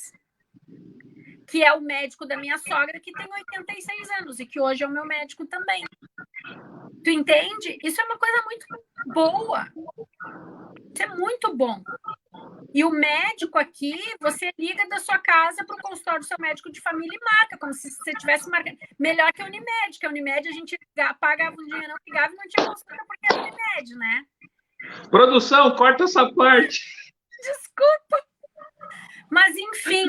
que é o médico da minha sogra, que tem 86 anos e que hoje é o meu médico também. Tu entende? Isso é uma coisa muito boa. Isso é muito bom. E o médico aqui, você liga da sua casa para o consultório do seu médico de família e marca, como se você tivesse marcado. Melhor que a Unimed, que a Unimed a gente pagava um dinheiro, não ligava e não tinha consulta porque era Unimed, né? Produção, corta essa parte. Desculpa. Mas, enfim.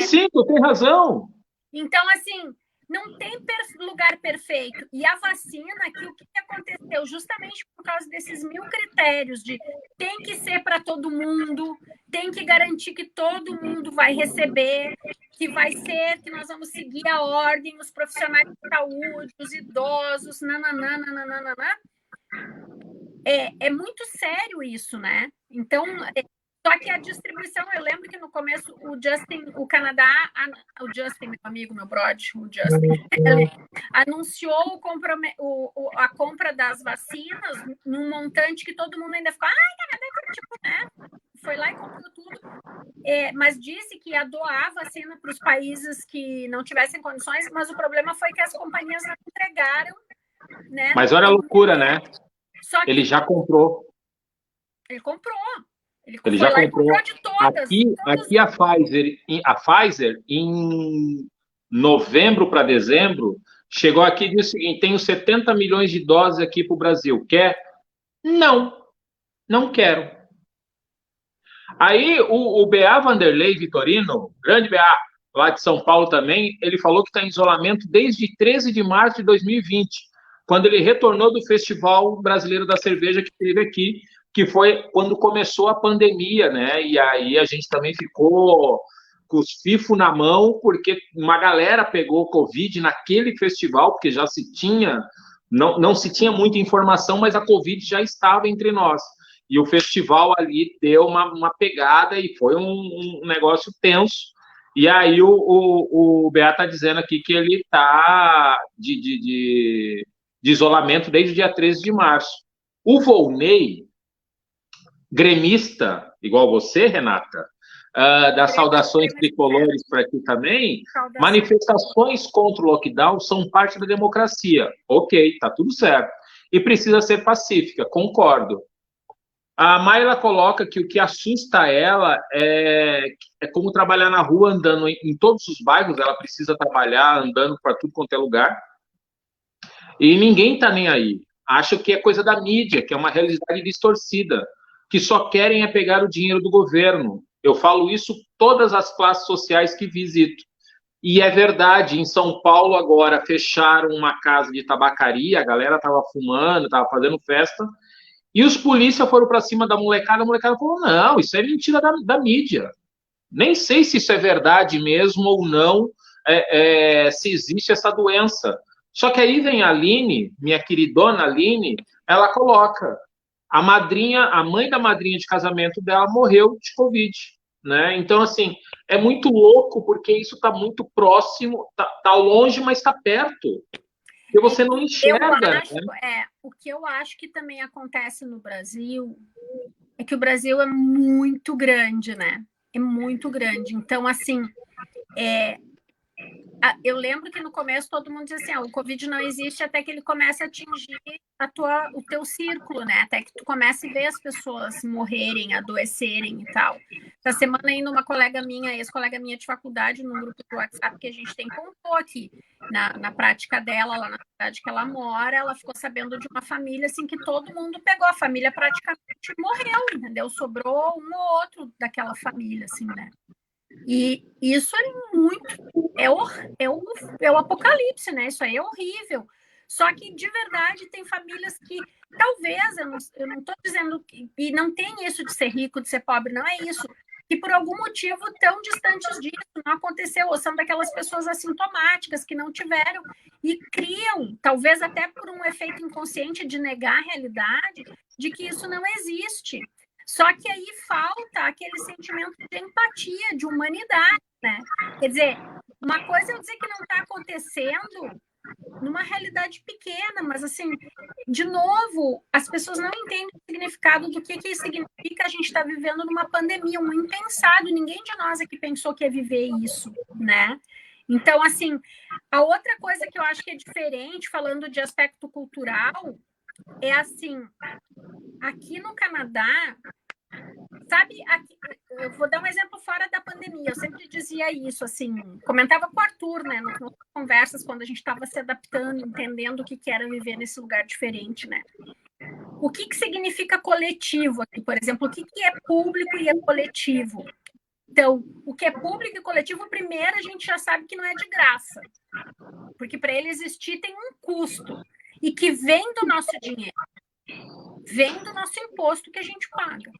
Sim, tu tem razão. Então, assim, não tem lugar perfeito. E a vacina aqui, o que aconteceu? Justamente por causa desses 1000 critérios de tem que ser para todo mundo, tem que garantir que todo mundo vai receber, que vai ser, que nós vamos seguir a ordem, os profissionais de saúde, os idosos, nananana. É muito sério isso, né? Então, Só que a distribuição, eu lembro que no começo o Canadá, o Justin, meu amigo, meu brother, o Justin, ele anunciou a compra das vacinas num montante que todo mundo ainda ficou, Canadá, tipo, né? Foi lá e comprou tudo, mas disse que ia doar a vacina para os países que não tivessem condições, mas o problema foi que as companhias não entregaram, né? Mas olha a loucura, né? Só que ele já comprou. Ele comprou. Ele foi já lá comprou. e comprou de todas. Aqui a Pfizer, em novembro para dezembro, chegou aqui e disse o seguinte: tenho 70 milhões de doses aqui para o Brasil. Quer? Não, não quero. Aí o BA Vanderlei Vitorino, grande BA, lá de São Paulo também, ele falou que está em isolamento desde 13 de março de 2020, quando ele retornou do Festival Brasileiro da Cerveja que teve aqui, que foi quando começou a pandemia, né? E aí a gente também ficou com os fifos na mão, porque uma galera pegou Covid naquele festival, porque já se tinha, não se tinha muita informação, mas a Covid já estava entre nós. E o festival ali deu uma pegada e foi um negócio tenso. E aí o Beata está dizendo aqui que ele está de isolamento desde o dia 13 de março. O Volney, gremista, igual você, Renata, das saudações tricolores para aqui também, manifestações contra o lockdown são parte da democracia. Ok, tá tudo certo. E precisa ser pacífica, concordo. A Mayla coloca que o que assusta ela é como trabalhar na rua, andando em todos os bairros, ela precisa trabalhar andando para tudo quanto é lugar. E ninguém está nem aí. Acha que é coisa da mídia, que é uma realidade distorcida, que só querem é pegar o dinheiro do governo. Eu falo isso todas as classes sociais que visito. E é verdade, em São Paulo agora fecharam uma casa de tabacaria, a galera estava fumando, estava fazendo festa, e os polícias foram para cima da molecada, a molecada falou, não, isso é mentira da mídia. Nem sei se isso é verdade mesmo ou não, se existe essa doença. Só que aí vem a Aline, minha queridona Aline, ela coloca, a mãe da madrinha de casamento dela morreu de Covid. Né? Então, assim, é muito louco porque isso está muito próximo, está longe, mas está perto. Porque você não enxerga. O que eu acho que também acontece no Brasil é que o Brasil é muito grande, né? É muito grande. Então, assim, eu lembro que no começo todo mundo dizia assim, o Covid não existe até que ele comece a atingir o teu círculo, né? Até que tu comece a ver as pessoas morrerem, adoecerem e tal. Essa semana ainda uma colega minha, ex-colega minha de faculdade, num grupo de WhatsApp que a gente tem, contou aqui na prática dela, lá na cidade que ela mora, ela ficou sabendo de uma família assim que todo mundo pegou, a família praticamente morreu, entendeu? Sobrou um ou outro daquela família, assim, né? E isso é muito... É o apocalipse, né? Isso aí é horrível. Só que, de verdade, tem famílias que talvez, eu não estou dizendo... E não tem isso de ser rico, de ser pobre, não é isso. Que por algum motivo tão distantes disso não aconteceu, ou são daquelas pessoas assintomáticas que não tiveram e criam, talvez até por um efeito inconsciente de negar a realidade, de que isso não existe. Só que aí falta aquele sentimento de empatia, de humanidade, né? Quer dizer, uma coisa é eu dizer que não está acontecendo numa realidade pequena, mas assim, de novo, as pessoas não entendem o significado do que significa a gente estar vivendo numa pandemia, um impensado, ninguém de nós aqui pensou que ia viver isso, né? Então, assim, a outra coisa que eu acho que é diferente, falando de aspecto cultural, é assim, aqui no Canadá, sabe, aqui, eu vou dar um exemplo fora da pandemia, eu sempre dizia isso, assim, comentava com o Arthur, né, nas conversas, quando a gente estava se adaptando, entendendo o que era viver nesse lugar diferente, né. O que significa coletivo aqui, por exemplo, o que é público e é coletivo? Então, o que é público e coletivo, primeiro a gente já sabe que não é de graça, porque para ele existir tem um custo, e que vem do nosso dinheiro, vem do nosso imposto que a gente paga.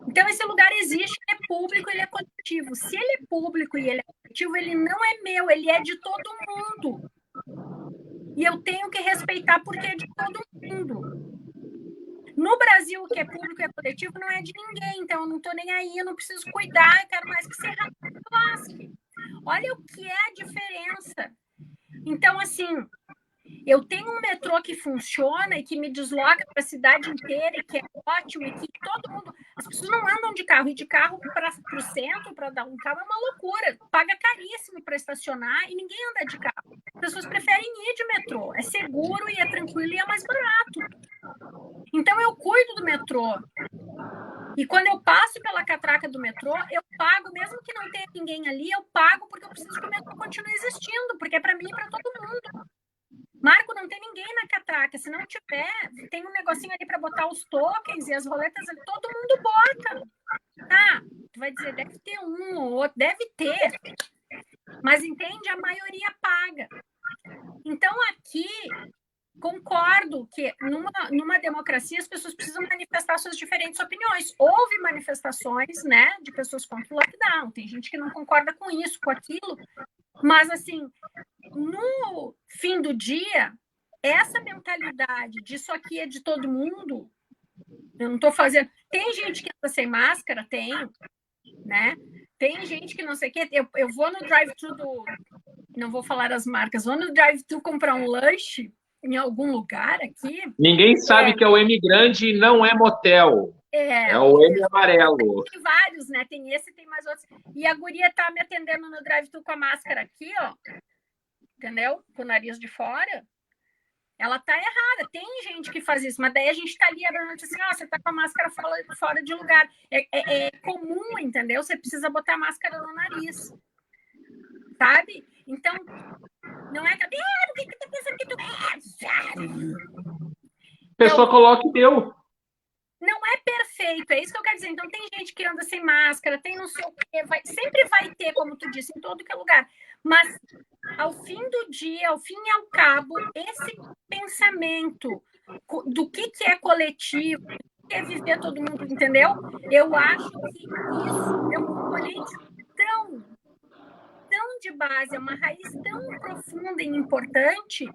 Então, esse lugar existe, ele é público, ele é coletivo. Se ele é público e ele é coletivo, ele não é meu, ele é de todo mundo. E eu tenho que respeitar porque é de todo mundo. No Brasil, o que é público e é coletivo não é de ninguém, então eu não estou nem aí, eu não preciso cuidar, eu quero mais que se lasque. Olha o que é a diferença. Então, assim, eu tenho um metrô que funciona e que me desloca para a cidade inteira e que é ótimo e que todo mundo... As pessoas não andam de carro, e de carro para o centro, para dar um carro, é uma loucura. Paga caríssimo para estacionar e ninguém anda de carro. As pessoas preferem ir de metrô. É seguro e é tranquilo e é mais barato. Então, eu cuido do metrô. E quando eu passo pela catraca do metrô, eu pago, mesmo que não tenha ninguém ali, eu pago porque eu preciso que o metrô continue existindo, porque é para mim e para todo mundo. Marco, não tem ninguém na catraca. Se não tiver, tem um negocinho ali para botar os tokens e as roletas ali, todo mundo bota. Ah, tu vai dizer, deve ter um ou outro, deve ter. Mas entende? A maioria paga. Então, aqui, concordo que numa democracia as pessoas precisam manifestar suas diferentes opiniões. Houve manifestações, né, de pessoas contra o lockdown. Tem gente que não concorda com isso, com aquilo. Mas, assim, no fim do dia, essa mentalidade disso aqui é de todo mundo, eu não estou fazendo... Tem gente que anda sem máscara? Tem, né? Tem gente que não sei o quê. Eu vou no drive-thru do... Não vou falar as marcas. Vou no drive-thru comprar um lanche em algum lugar aqui. Ninguém sabe que é o M grande e não é motel. É o M amarelo. Tem vários, né? Tem esse e tem mais outros. E a guria tá me atendendo no drive-thru com a máscara aqui, ó. Entendeu? Com o nariz de fora. Ela tá errada. Tem gente que faz isso, mas daí a gente tá ali abrindo assim, você tá com a máscara fora de lugar. É comum, entendeu? Você precisa botar a máscara no nariz. Sabe? Então, não é que... por que tá pensando que tu... A pessoa coloca e deu. Não é perfeito, é isso que eu quero dizer. Então, tem gente que anda sem máscara, tem não sei o quê, sempre vai ter, como tu disse, em todo que é lugar. Mas, ao fim do dia, ao fim e ao cabo, esse pensamento do que é coletivo, do que é viver todo mundo, entendeu? Eu acho que isso é um componente tão de base, é uma raiz tão profunda e importante,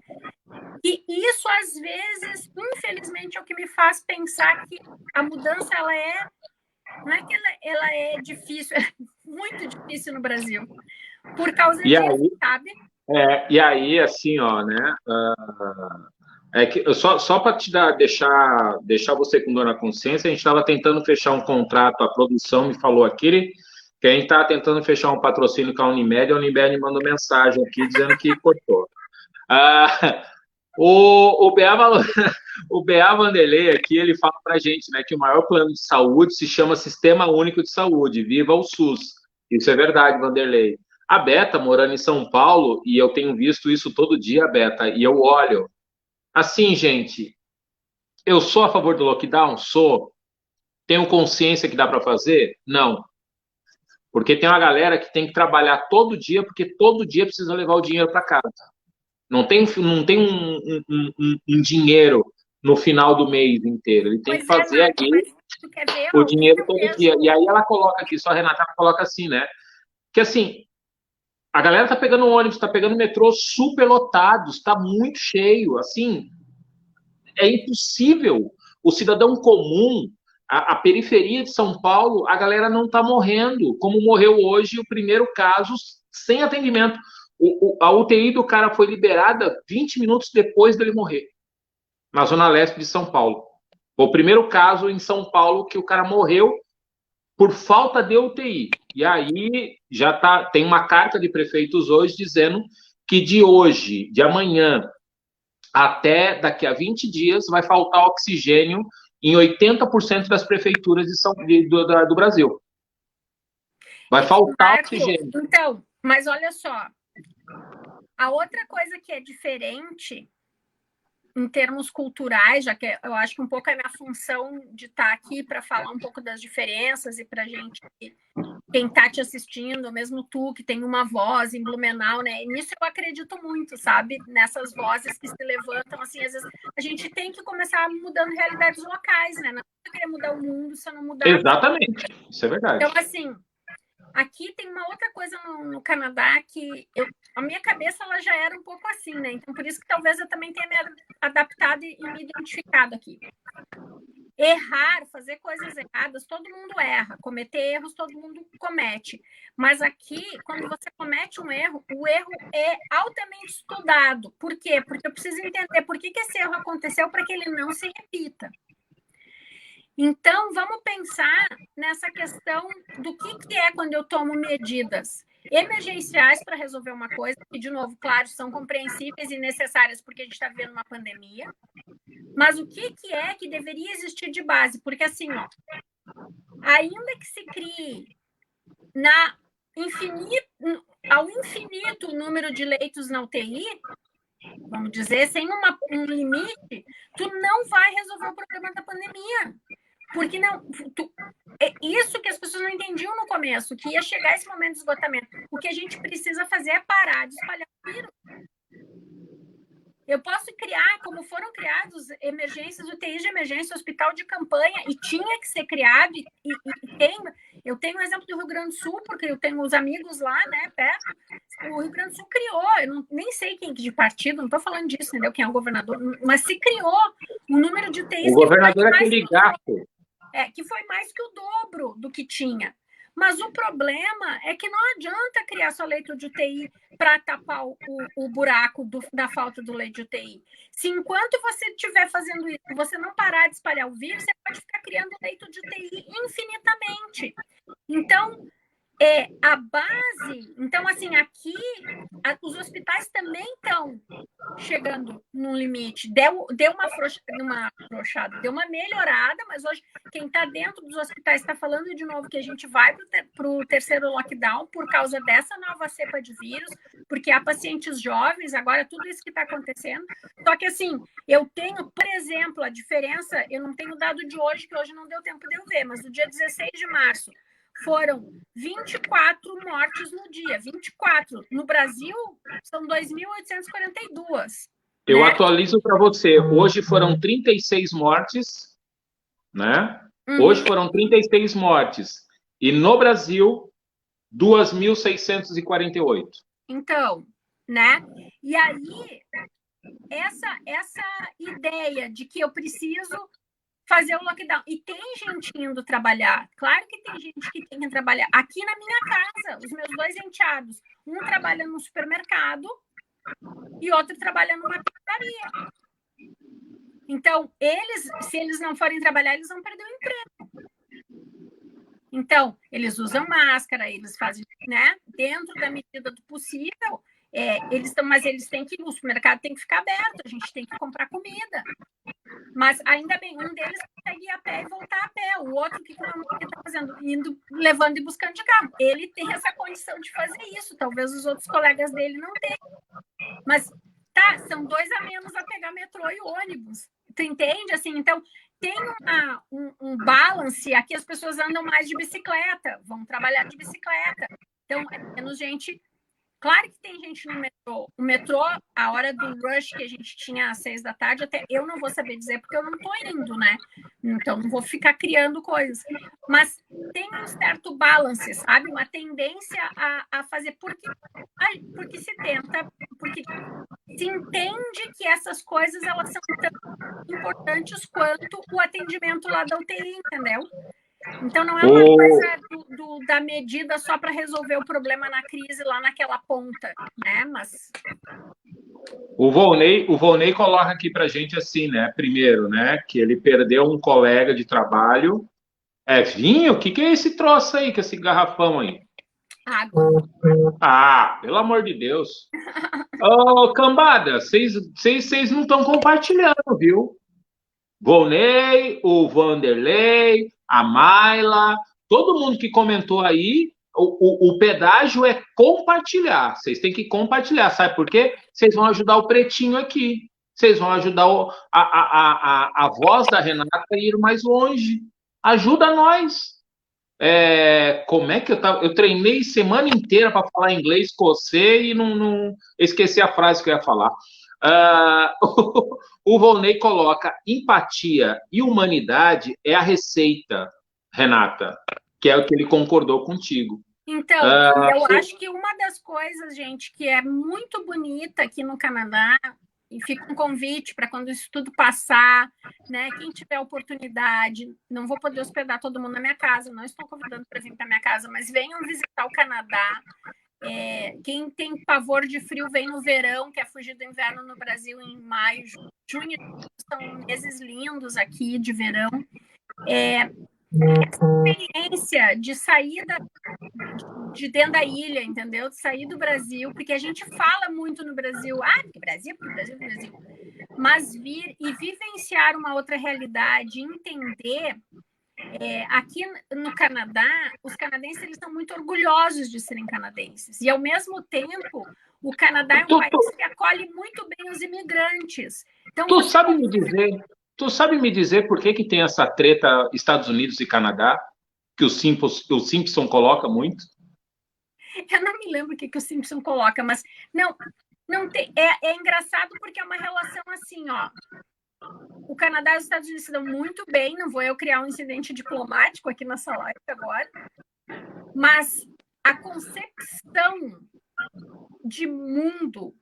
e isso, às vezes, infelizmente, é o que me faz pensar que a mudança, não é que ela é difícil, é muito difícil no Brasil, por causa disso, aí, sabe? E aí, assim, ó, né? É que só para deixar você com dor na consciência, a gente estava tentando fechar um contrato, a produção me falou aqui que a gente estava tentando fechar um patrocínio com a Unimed mandou mensagem aqui dizendo que cortou. O BA Vanderlei aqui, ele fala para a gente, né, que o maior plano de saúde se chama Sistema Único de Saúde, viva o SUS. Isso é verdade, Vanderlei. A Beta, morando em São Paulo, e eu tenho visto isso todo dia, Beta, e eu olho. Assim, gente, eu sou a favor do lockdown? Sou. Tenho consciência que dá para fazer? Não. Porque tem uma galera que tem que trabalhar todo dia, porque todo dia precisa levar o dinheiro para casa. Não tem um dinheiro no final do mês inteiro. Ele tem que fazer aqui o dinheiro todo dia. E aí ela coloca aqui, só a Renata coloca assim, né? Que assim, a galera tá pegando ônibus, tá pegando metrô super lotados, tá muito cheio. Assim, é impossível. O cidadão comum, a periferia de São Paulo, a galera não tá morrendo, como morreu hoje o primeiro caso sem atendimento. A UTI do cara foi liberada 20 minutos depois dele morrer, na Zona Leste de São Paulo. Foi o primeiro caso em São Paulo que o cara morreu por falta de UTI. E aí tem uma carta de prefeitos hoje dizendo que de amanhã até daqui a 20 dias vai faltar oxigênio em 80% das prefeituras do Brasil. Vai faltar oxigênio. Então, mas olha só, a outra coisa que é diferente em termos culturais, já que eu acho que um pouco é a minha função de estar aqui para falar um pouco das diferenças e para gente, quem está te assistindo, mesmo tu que tem uma voz em Blumenau, né? Nisso eu acredito muito, sabe? Nessas vozes que se levantam, assim, às vezes a gente tem que começar mudando realidades locais, né? Não é querer mudar o mundo se eu não mudar. Exatamente, isso é verdade. Então, assim, aqui tem uma outra coisa no Canadá que a minha cabeça ela já era um pouco assim, né? Então, por isso que talvez eu também tenha me adaptado e me identificado aqui. errar, fazer coisas erradas, todo mundo erra. Cometer erros, todo mundo comete. Mas aqui, quando você comete um erro, o erro é altamente estudado. Por quê? Porque eu preciso entender por que esse erro aconteceu para que ele não se repita. Então, vamos pensar nessa questão do que é quando eu tomo medidas emergenciais para resolver uma coisa, que, de novo, claro, são compreensíveis e necessárias porque a gente está vivendo uma pandemia, mas o que é que deveria existir de base? Porque, assim, ó, ainda que se crie ao infinito o número de leitos na UTI, vamos dizer, sem um limite, tu não vai resolver o problema da pandemia. Porque não, é isso que as pessoas não entendiam no começo, que ia chegar esse momento de esgotamento. O que a gente precisa fazer é parar de espalhar o vírus. Eu posso criar, como foram criados emergências, UTIs de emergência, hospital de campanha, e tinha que ser criado, eu tenho um exemplo do Rio Grande do Sul, porque eu tenho os amigos lá, né, perto. O Rio Grande do Sul criou, nem sei quem de partido, não estou falando disso, entendeu? Quem é o governador, mas se criou um número de UTIs. O governador é aquele gato. Que foi mais que o dobro do que tinha. Mas o problema é que não adianta criar só leito de UTI para tapar o buraco da falta do leito de UTI. Se enquanto você estiver fazendo isso, você não parar de espalhar o vírus, você pode ficar criando leito de UTI infinitamente. Então, a base... Então, assim, aqui, os hospitais também estão chegando no limite. Deu uma afrouxada, deu uma melhorada, mas hoje quem está dentro dos hospitais está falando de novo que a gente vai para o terceiro lockdown por causa dessa nova cepa de vírus, porque há pacientes jovens, agora tudo isso que está acontecendo. Só que, assim, eu tenho, por exemplo, a diferença, eu não tenho dado de hoje, que hoje não deu tempo de eu ver, mas no dia 16 de março, foram 24 mortes no dia, 24. No Brasil, são 2.842. Eu atualizo para você. Hoje foram 36 mortes, né? Hoje foram 36 mortes. E no Brasil, 2.648. Então, né? E aí, essa ideia de que eu preciso fazer o lockdown. E tem gente indo trabalhar. Claro que tem gente que tem que trabalhar. Aqui na minha casa, os meus dois enteados, um trabalha no supermercado e outro trabalha numa padaria. Então, se eles não forem trabalhar, eles vão perder o emprego. Então, eles usam máscara, eles fazem, né, dentro da medida do possível, mas eles têm que, o supermercado tem que ficar aberto, a gente tem que comprar comida. Mas ainda bem, um deles consegue ir a pé e voltar a pé, o outro que está fazendo, levando e buscando de carro. Ele tem essa condição de fazer isso, talvez os outros colegas dele não tenham. Mas tá, são 2 a menos a pegar metrô e ônibus. Tu entende? Assim, então, tem um balance. Aqui as pessoas andam mais de bicicleta, vão trabalhar de bicicleta. Então, é menos gente. Claro que tem gente no metrô. O metrô, a hora do rush que a gente tinha às 6 da tarde, até eu não vou saber dizer porque eu não estou indo, né? Então, não vou ficar criando coisas. Mas tem um certo balance, sabe? Uma tendência a fazer porque se tenta, porque se entende que essas coisas elas são tão importantes quanto o atendimento lá da UTI, entendeu? Então, não é uma coisa da medida só para resolver o problema na crise lá naquela ponta, né? Mas... O Volney coloca aqui para a gente assim, né? Primeiro, né? Que ele perdeu um colega de trabalho. Vinho? O que é esse troço aí, que esse garrafão aí? Água. Ah, pelo amor de Deus. Ô, cambada, vocês não estão compartilhando, viu? Volney, o Vanderlei, a Mayla, todo mundo que comentou aí, o pedágio é compartilhar. Vocês têm que compartilhar, sabe por quê? Vocês vão ajudar o Pretinho aqui. Vocês vão ajudar a voz da Renata a ir mais longe. Ajuda nós. Como é que eu treinei semana inteira para falar inglês com você e não esqueci a frase que eu ia falar. O Volney coloca empatia e humanidade é a receita, Renata, que é o que ele concordou contigo. Então, eu acho que uma das coisas, gente, que é muito bonita aqui no Canadá, e fica um convite para quando isso tudo passar, né? Quem tiver oportunidade, não vou poder hospedar todo mundo na minha casa, não estou convidando para vir para minha casa, mas venham visitar o Canadá. Quem tem pavor de frio vem no verão, quer fugir do inverno no Brasil em maio, junho, são meses lindos aqui de verão. Essa experiência de sair de dentro da ilha, entendeu? De sair do Brasil, porque a gente fala muito no Brasil, porque Brasil, mas vir e vivenciar uma outra realidade, entender. Aqui no Canadá, os canadenses eles são muito orgulhosos de serem canadenses, e ao mesmo tempo o Canadá é um país que acolhe muito bem os imigrantes. Então, tu sabe me dizer por que tem essa treta Estados Unidos e Canadá, que o Simpson coloca muito? Eu não me lembro o que o Simpson coloca, mas não tem, é engraçado porque é uma relação assim, ó. O Canadá e os Estados Unidos se dão muito bem, não vou eu criar um incidente diplomático aqui nessa live agora, mas a concepção de mundo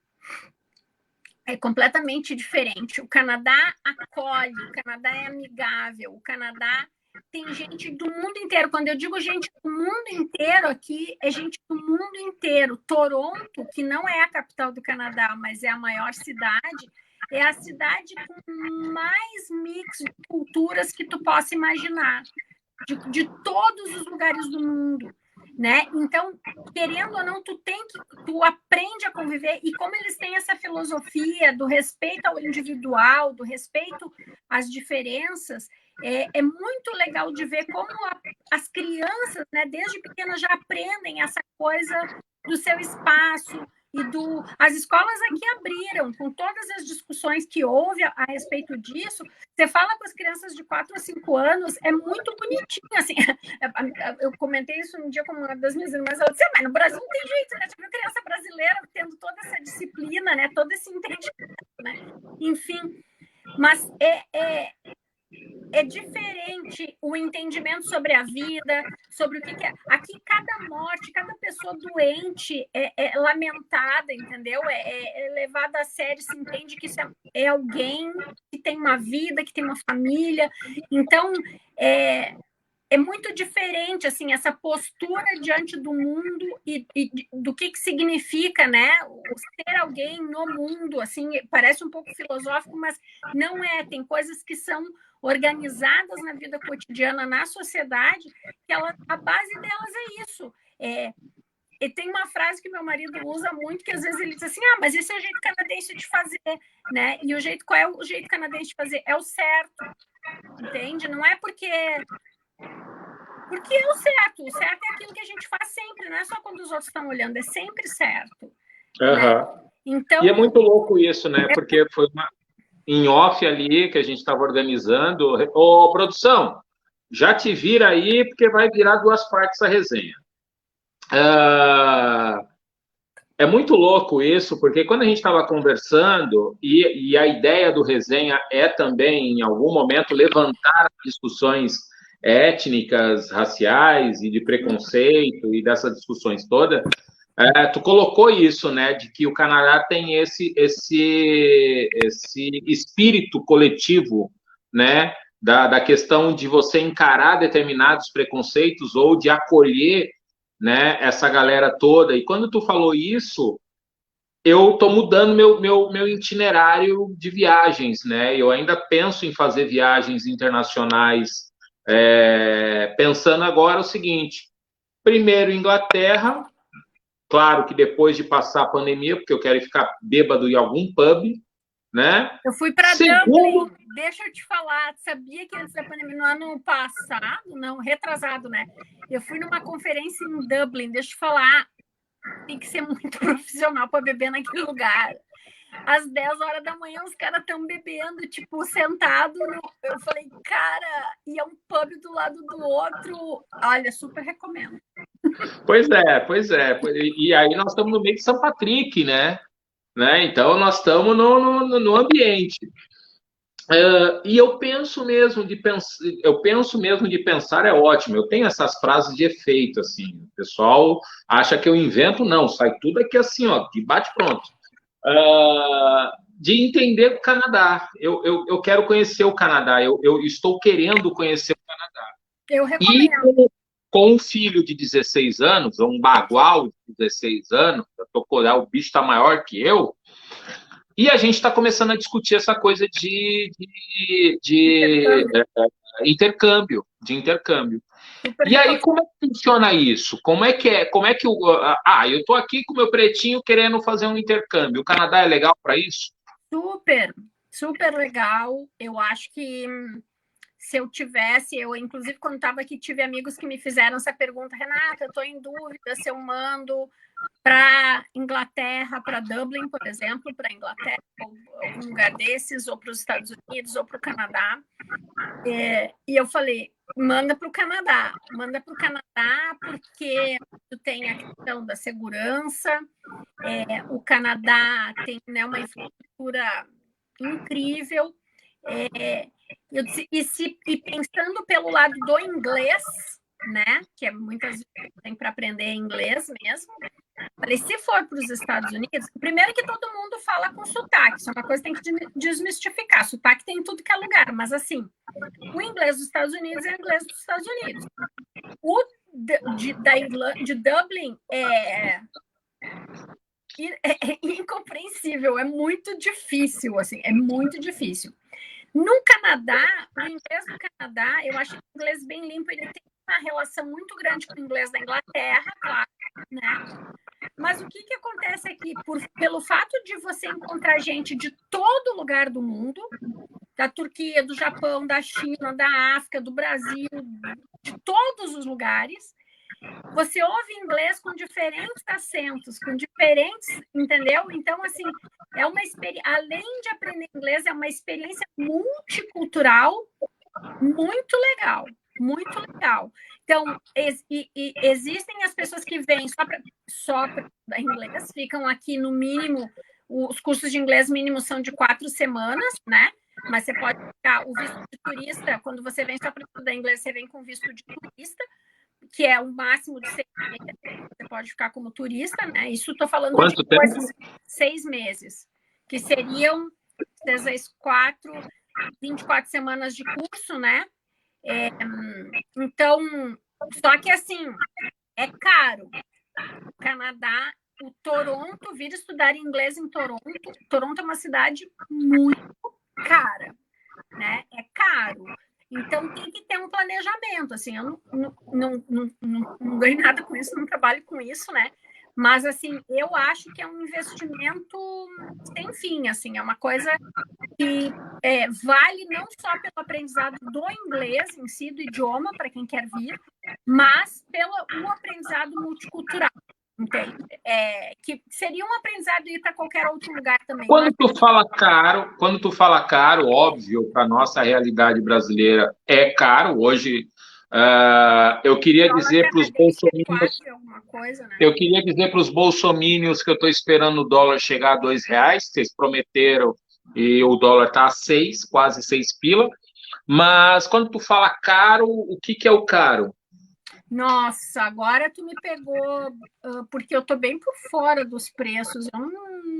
é completamente diferente. O Canadá acolhe, o Canadá é amigável, o Canadá tem gente do mundo inteiro. Quando eu digo gente do mundo inteiro aqui, é gente do mundo inteiro. Toronto, que não é a capital do Canadá, mas é a maior cidade, é a cidade com mais mix de culturas que tu possa imaginar, de todos os lugares do mundo, né? Então, querendo ou não, tu aprende a conviver, e como eles têm essa filosofia do respeito ao individual, do respeito às diferenças, é muito legal de ver como as crianças, né, desde pequenas já aprendem essa coisa do seu espaço. As escolas aqui abriram, com todas as discussões que houve a respeito disso. Você fala com as crianças de 4 a 5 anos, é muito bonitinho, assim. Eu comentei isso um dia com uma das minhas irmãs, ela disse, mas no Brasil não tem jeito, né? Tipo, a criança brasileira tendo toda essa disciplina, né? Todo esse entendimento, né? Enfim, mas é diferente o entendimento sobre a vida, sobre o que é. Aqui, cada morte, cada pessoa doente é lamentada, entendeu? É levada a sério, se entende que isso é alguém que tem uma vida, que tem uma família. Então, é muito diferente, assim, essa postura diante do mundo e do que significa, né, o ser alguém no mundo, assim, parece um pouco filosófico, mas não é. Tem coisas que são organizadas na vida cotidiana, na sociedade, que a base delas é isso. E tem uma frase que meu marido usa muito, que às vezes ele diz assim, mas esse é o jeito canadense de fazer, né? E qual é o jeito canadense de fazer? É o certo, entende? Não é porque é o certo. O certo é aquilo que a gente faz sempre, não é só quando os outros estão olhando, é sempre certo. Uhum. Né? Então, e é muito louco isso, né? Porque foi em off ali que a gente estava organizando. Produção, já te vira aí, porque vai virar 2 partes a resenha. É muito louco isso, porque quando a gente estava conversando, e a ideia do resenha é também, em algum momento, levantar discussões étnicas, raciais e de preconceito e dessas discussões todas, tu colocou isso, né, de que o Canadá tem esse espírito coletivo, né, da questão de você encarar determinados preconceitos ou de acolher, né, essa galera toda. E quando tu falou isso, eu tô mudando meu itinerário de viagens, né? Eu ainda penso em fazer viagens internacionais, pensando agora o seguinte: primeiro Inglaterra, claro que depois de passar a pandemia, porque eu quero ficar bêbado em algum pub, né? Eu fui para Dublin, deixa eu te falar, sabia que antes da pandemia, no ano passado, não, retrasado, né? Eu fui numa conferência em Dublin, deixa eu te falar, tem que ser muito profissional para beber naquele lugar. Às 10 horas da manhã, os caras estão bebendo, tipo, sentado. Eu falei, cara, e é um pub do lado do outro. Olha, super recomendo. Pois é. E aí nós estamos no meio de São Patrick, né? Então nós estamos no ambiente. E eu penso mesmo de pensar é ótimo. Eu tenho essas frases de efeito, assim. O pessoal acha que eu invento, não. Sai tudo aqui assim, ó, de bate pronto. de entender o Canadá. Eu quero conhecer o Canadá, eu estou querendo conhecer o Canadá. Eu E recomendo. com um filho de 16 anos, um bagual de 16 anos, o bicho está maior que eu, e a gente está começando a discutir essa coisa de intercâmbio, de intercâmbio. Super E aí, recomendo. como é que funciona isso? Como é que é? Como é que eu estou aqui com meu pretinho querendo fazer um intercâmbio. O Canadá é legal para isso? Super, super legal. Eu acho que se eu tivesse, eu inclusive quando estava aqui tive amigos que me fizeram essa pergunta, Renata, eu estou em dúvida se eu mando para Inglaterra, para Dublin, por exemplo, para Inglaterra, ou algum lugar desses, ou para os Estados Unidos, ou para o Canadá. E eu falei, manda para o Canadá porque tu tem a questão da segurança, o Canadá tem, né, uma infraestrutura incrível, e pensando pelo lado do inglês, né, que é muitas vezes tem para aprender inglês mesmo, falei, se for para os Estados Unidos, primeiro que todo mundo fala com sotaque, isso é uma coisa que tem que desmistificar, sotaque tem em tudo que é lugar, mas assim, o inglês dos Estados Unidos é o inglês dos Estados Unidos. O de Dublin é incompreensível, é muito difícil, assim, é muito difícil. No Canadá, o inglês do Canadá, eu acho que o inglês bem limpo, ele tem uma relação muito grande com o inglês da Inglaterra, claro, né? Mas o que acontece aqui? Pelo fato de você encontrar gente de todo lugar do mundo, da Turquia, do Japão, da China, da África, do Brasil, de todos os lugares, você ouve inglês com diferentes acentos, com diferentes, entendeu? Então, assim, é uma experiência, além de aprender inglês, é uma experiência multicultural muito legal, muito legal. Então, existem as pessoas que vêm só para inglês, ficam aqui no mínimo, os cursos de inglês mínimo são de 4 semanas, né? Mas você pode ficar, o visto de turista, quando você vem só para estudar inglês, você vem com visto de turista, que é o máximo de 6 meses, você pode ficar como turista, né? Isso estou falando Quanto de tempo? 6 meses, que seriam 24 semanas de curso, né? Então, só que assim, é caro. O Canadá, o Toronto, vir estudar inglês em Toronto. Toronto é uma cidade muito cara, né? É caro. Então tem que ter um planejamento. Assim, eu não ganho nada com isso, não trabalho com isso, né? Mas assim, eu acho que é um investimento sem fim, assim, é uma coisa que vale não só pelo aprendizado do inglês em si, do idioma, para quem quer vir, mas pelo aprendizado multicultural, entende? Que seria um aprendizado ir para qualquer outro lugar também. Quando tu fala caro, óbvio, para nossa realidade brasileira é caro. Hoje, eu queria dizer para os bolsominions, né? eu queria dizer para os bolsominions que eu estou esperando o dólar chegar a R$ 2, vocês prometeram e o dólar está a 6, quase 6 pila. Mas quando tu fala caro, o que é o caro? Nossa, agora tu me pegou, porque eu estou bem por fora dos preços. Eu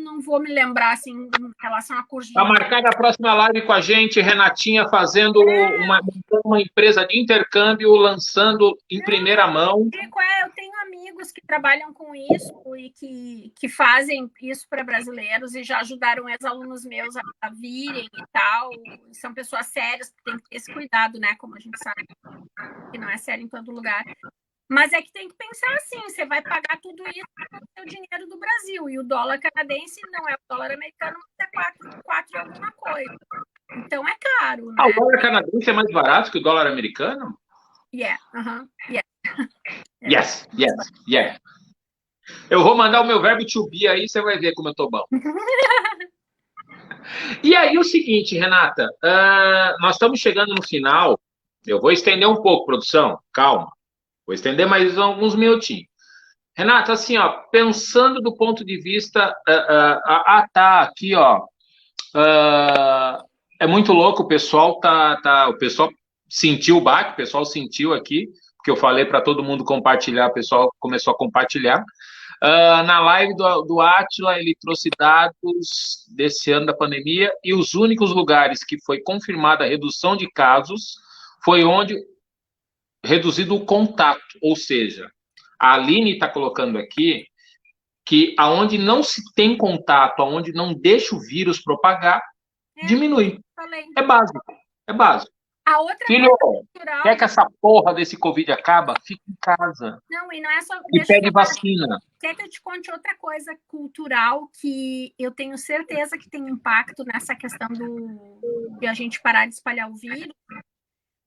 não vou me lembrar assim em relação a curso de. Está marcada a próxima live com a gente, Renatinha, fazendo uma empresa de intercâmbio, lançando em primeira mão. Eu tenho amigos que trabalham com isso e que fazem isso para brasileiros e já ajudaram ex-alunos meus a virem e tal. São pessoas sérias que têm que ter esse cuidado, né? Como a gente sabe, que não é sério em todo lugar. Mas é que tem que pensar assim, você vai pagar tudo isso com o seu dinheiro do Brasil, e o dólar canadense não é o dólar americano, mas é 4 e alguma coisa. Então é caro, né? O dólar canadense é mais barato que o dólar americano? Yeah. Yes. Eu vou mandar o meu verbo to be aí, você vai ver como eu tô bom. E aí o seguinte, Renata, nós estamos chegando no final, eu vou estender um pouco, produção, calma. Vou estender mais alguns minutinhos. Renata, assim, ó, pensando do ponto de vista... tá, aqui, ó. É muito louco, o pessoal o pessoal sentiu o baque, o pessoal sentiu aqui, porque eu falei para todo mundo compartilhar, o pessoal começou a compartilhar. Na live do Átila, ele trouxe dados desse ano da pandemia e os únicos lugares que foi confirmada a redução de casos foi onde reduzido o contato, ou seja, a Aline está colocando aqui que aonde não se tem contato, aonde não deixa o vírus propagar, diminui. É básico, é básico. A outra Filho, cultural... quer que essa porra desse Covid acaba? Fica em casa. Não, e não é só... E pede vacina. Quer que eu te conte outra coisa cultural que eu tenho certeza que tem impacto nessa questão de a gente parar de espalhar o vírus?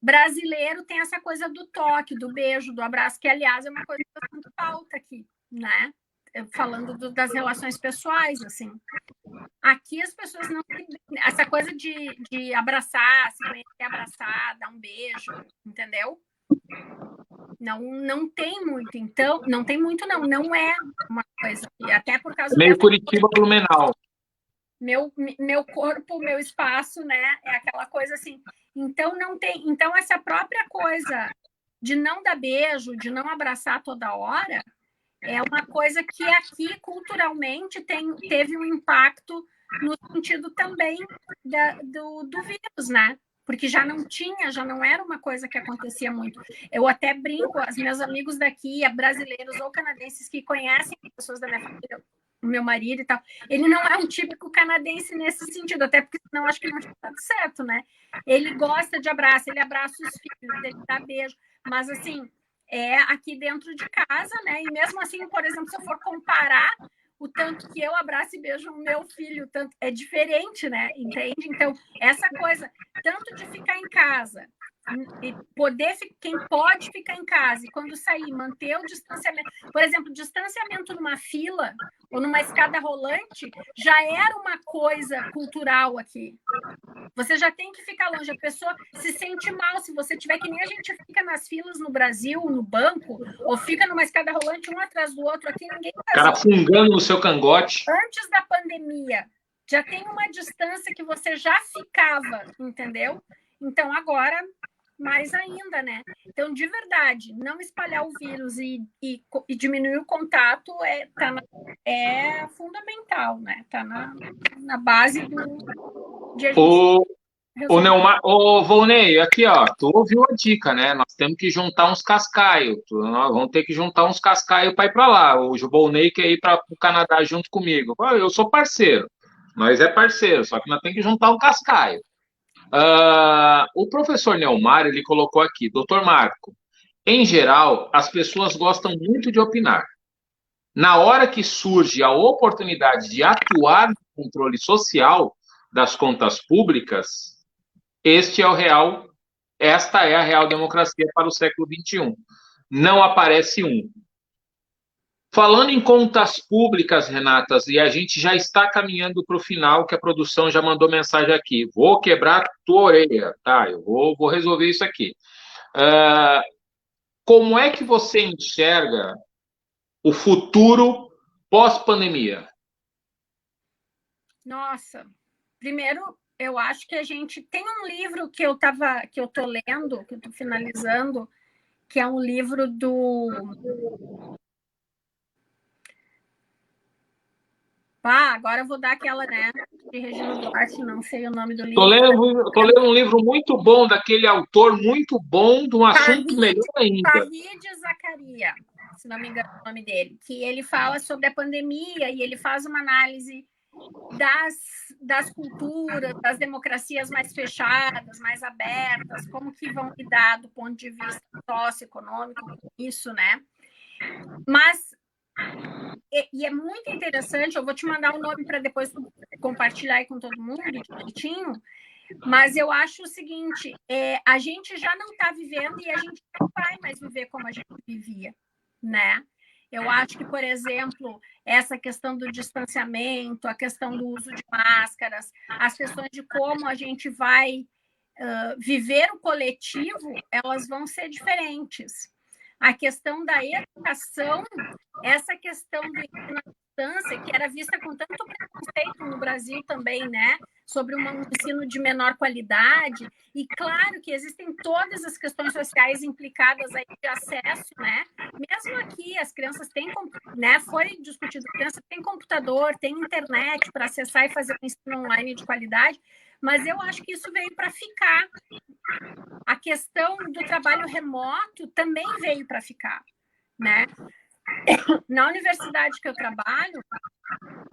Brasileiro tem essa coisa do toque, do beijo, do abraço, que, aliás, é uma coisa que faz muito falta aqui, né? Falando das relações pessoais, assim. Aqui as pessoas não... Essa coisa de abraçar, se conhecer, abraçar, dar um beijo, entendeu? Não tem muito. Então, não tem muito, não é uma coisa... Até por causa... Meio Curitiba, Blumenau. Meu corpo, meu espaço, né? É aquela coisa assim... Então, não tem... Então, essa própria coisa de não dar beijo, de não abraçar toda hora, é uma coisa que aqui, culturalmente, teve um impacto no sentido também do vírus, né? Porque já não era uma coisa que acontecia muito. Eu até brinco, os meus amigos daqui, brasileiros ou canadenses que conhecem pessoas da minha família, o meu marido e tal, ele não é um típico canadense nesse sentido, até porque senão acho que não tinha dado certo, né? Ele gosta de abraço, ele abraça os filhos, ele dá beijo, mas assim, é aqui dentro de casa, né? E mesmo assim, por exemplo, se eu for comparar o tanto que eu abraço e beijo o meu filho, tanto é diferente, né? Entende? Então, essa coisa, tanto de ficar em casa, e quem pode ficar em casa e quando sair, manter o distanciamento. Por exemplo, distanciamento numa fila ou numa escada rolante já era uma coisa cultural aqui. Você já tem que ficar longe. A pessoa se sente mal se você tiver, que nem a gente fica nas filas no Brasil, no banco, ou fica numa escada rolante um atrás do outro. Aqui ninguém faz. Cara fungando no seu cangote. Antes da pandemia, já tem uma distância que você já ficava, entendeu? Então, agora, mais ainda, né? Então, de verdade, não espalhar o vírus e diminuir o contato é fundamental, né? Tá na base de a gente... O Neumar, Volney, aqui, ó, tu ouviu a dica, né? Nós temos que juntar uns cascaios. Nós vamos ter que juntar uns cascaios para ir para lá. O Volney quer ir para o Canadá junto comigo. Eu sou parceiro, nós é parceiro, só que nós temos que juntar um cascaio. O professor Neumar, ele colocou aqui, doutor Marco, em geral, as pessoas gostam muito de opinar. Na hora que surge a oportunidade de atuar no controle social das contas públicas, esta é a real democracia para o século XXI. Não aparece um. Falando em contas públicas, Renatas, e a gente já está caminhando para o final, que a produção já mandou mensagem aqui. Vou quebrar tua orelha, tá? Eu vou resolver isso aqui. Como é que você enxerga o futuro pós-pandemia? Nossa, primeiro, eu acho que a gente tem um livro que eu estou lendo, que eu estou finalizando, que é um livro do... agora eu vou dar aquela, né, de Regina Duarte, não sei o nome do livro. Tô lendo um livro muito bom, daquele autor muito bom, de um assunto melhor ainda. Farid Zakaria, se não me engano o nome dele, que ele fala sobre a pandemia e ele faz uma análise das culturas, das democracias mais fechadas, mais abertas, como que vão lidar do ponto de vista socioeconômico com isso, né? Mas, e é muito interessante, eu vou te mandar o nome para depois compartilhar aí com todo mundo, direitinho, mas eu acho o seguinte, a gente já não está vivendo e a gente não vai mais viver como a gente vivia, né? Eu acho que, por exemplo, essa questão do distanciamento, a questão do uso de máscaras, as questões de como a gente vai viver o coletivo, elas vão ser diferentes. A questão da educação, essa questão do ensino à distância, que era vista com tanto preconceito no Brasil também, né? Sobre um ensino de menor qualidade, e claro que existem todas as questões sociais implicadas aí de acesso, né? mesmo aqui, as crianças têm, né, foi discutido, crianças têm computador, têm internet para acessar e fazer um ensino online de qualidade, mas eu acho que isso veio para ficar. A questão do trabalho remoto também veio para ficar, né? Na universidade que eu trabalho,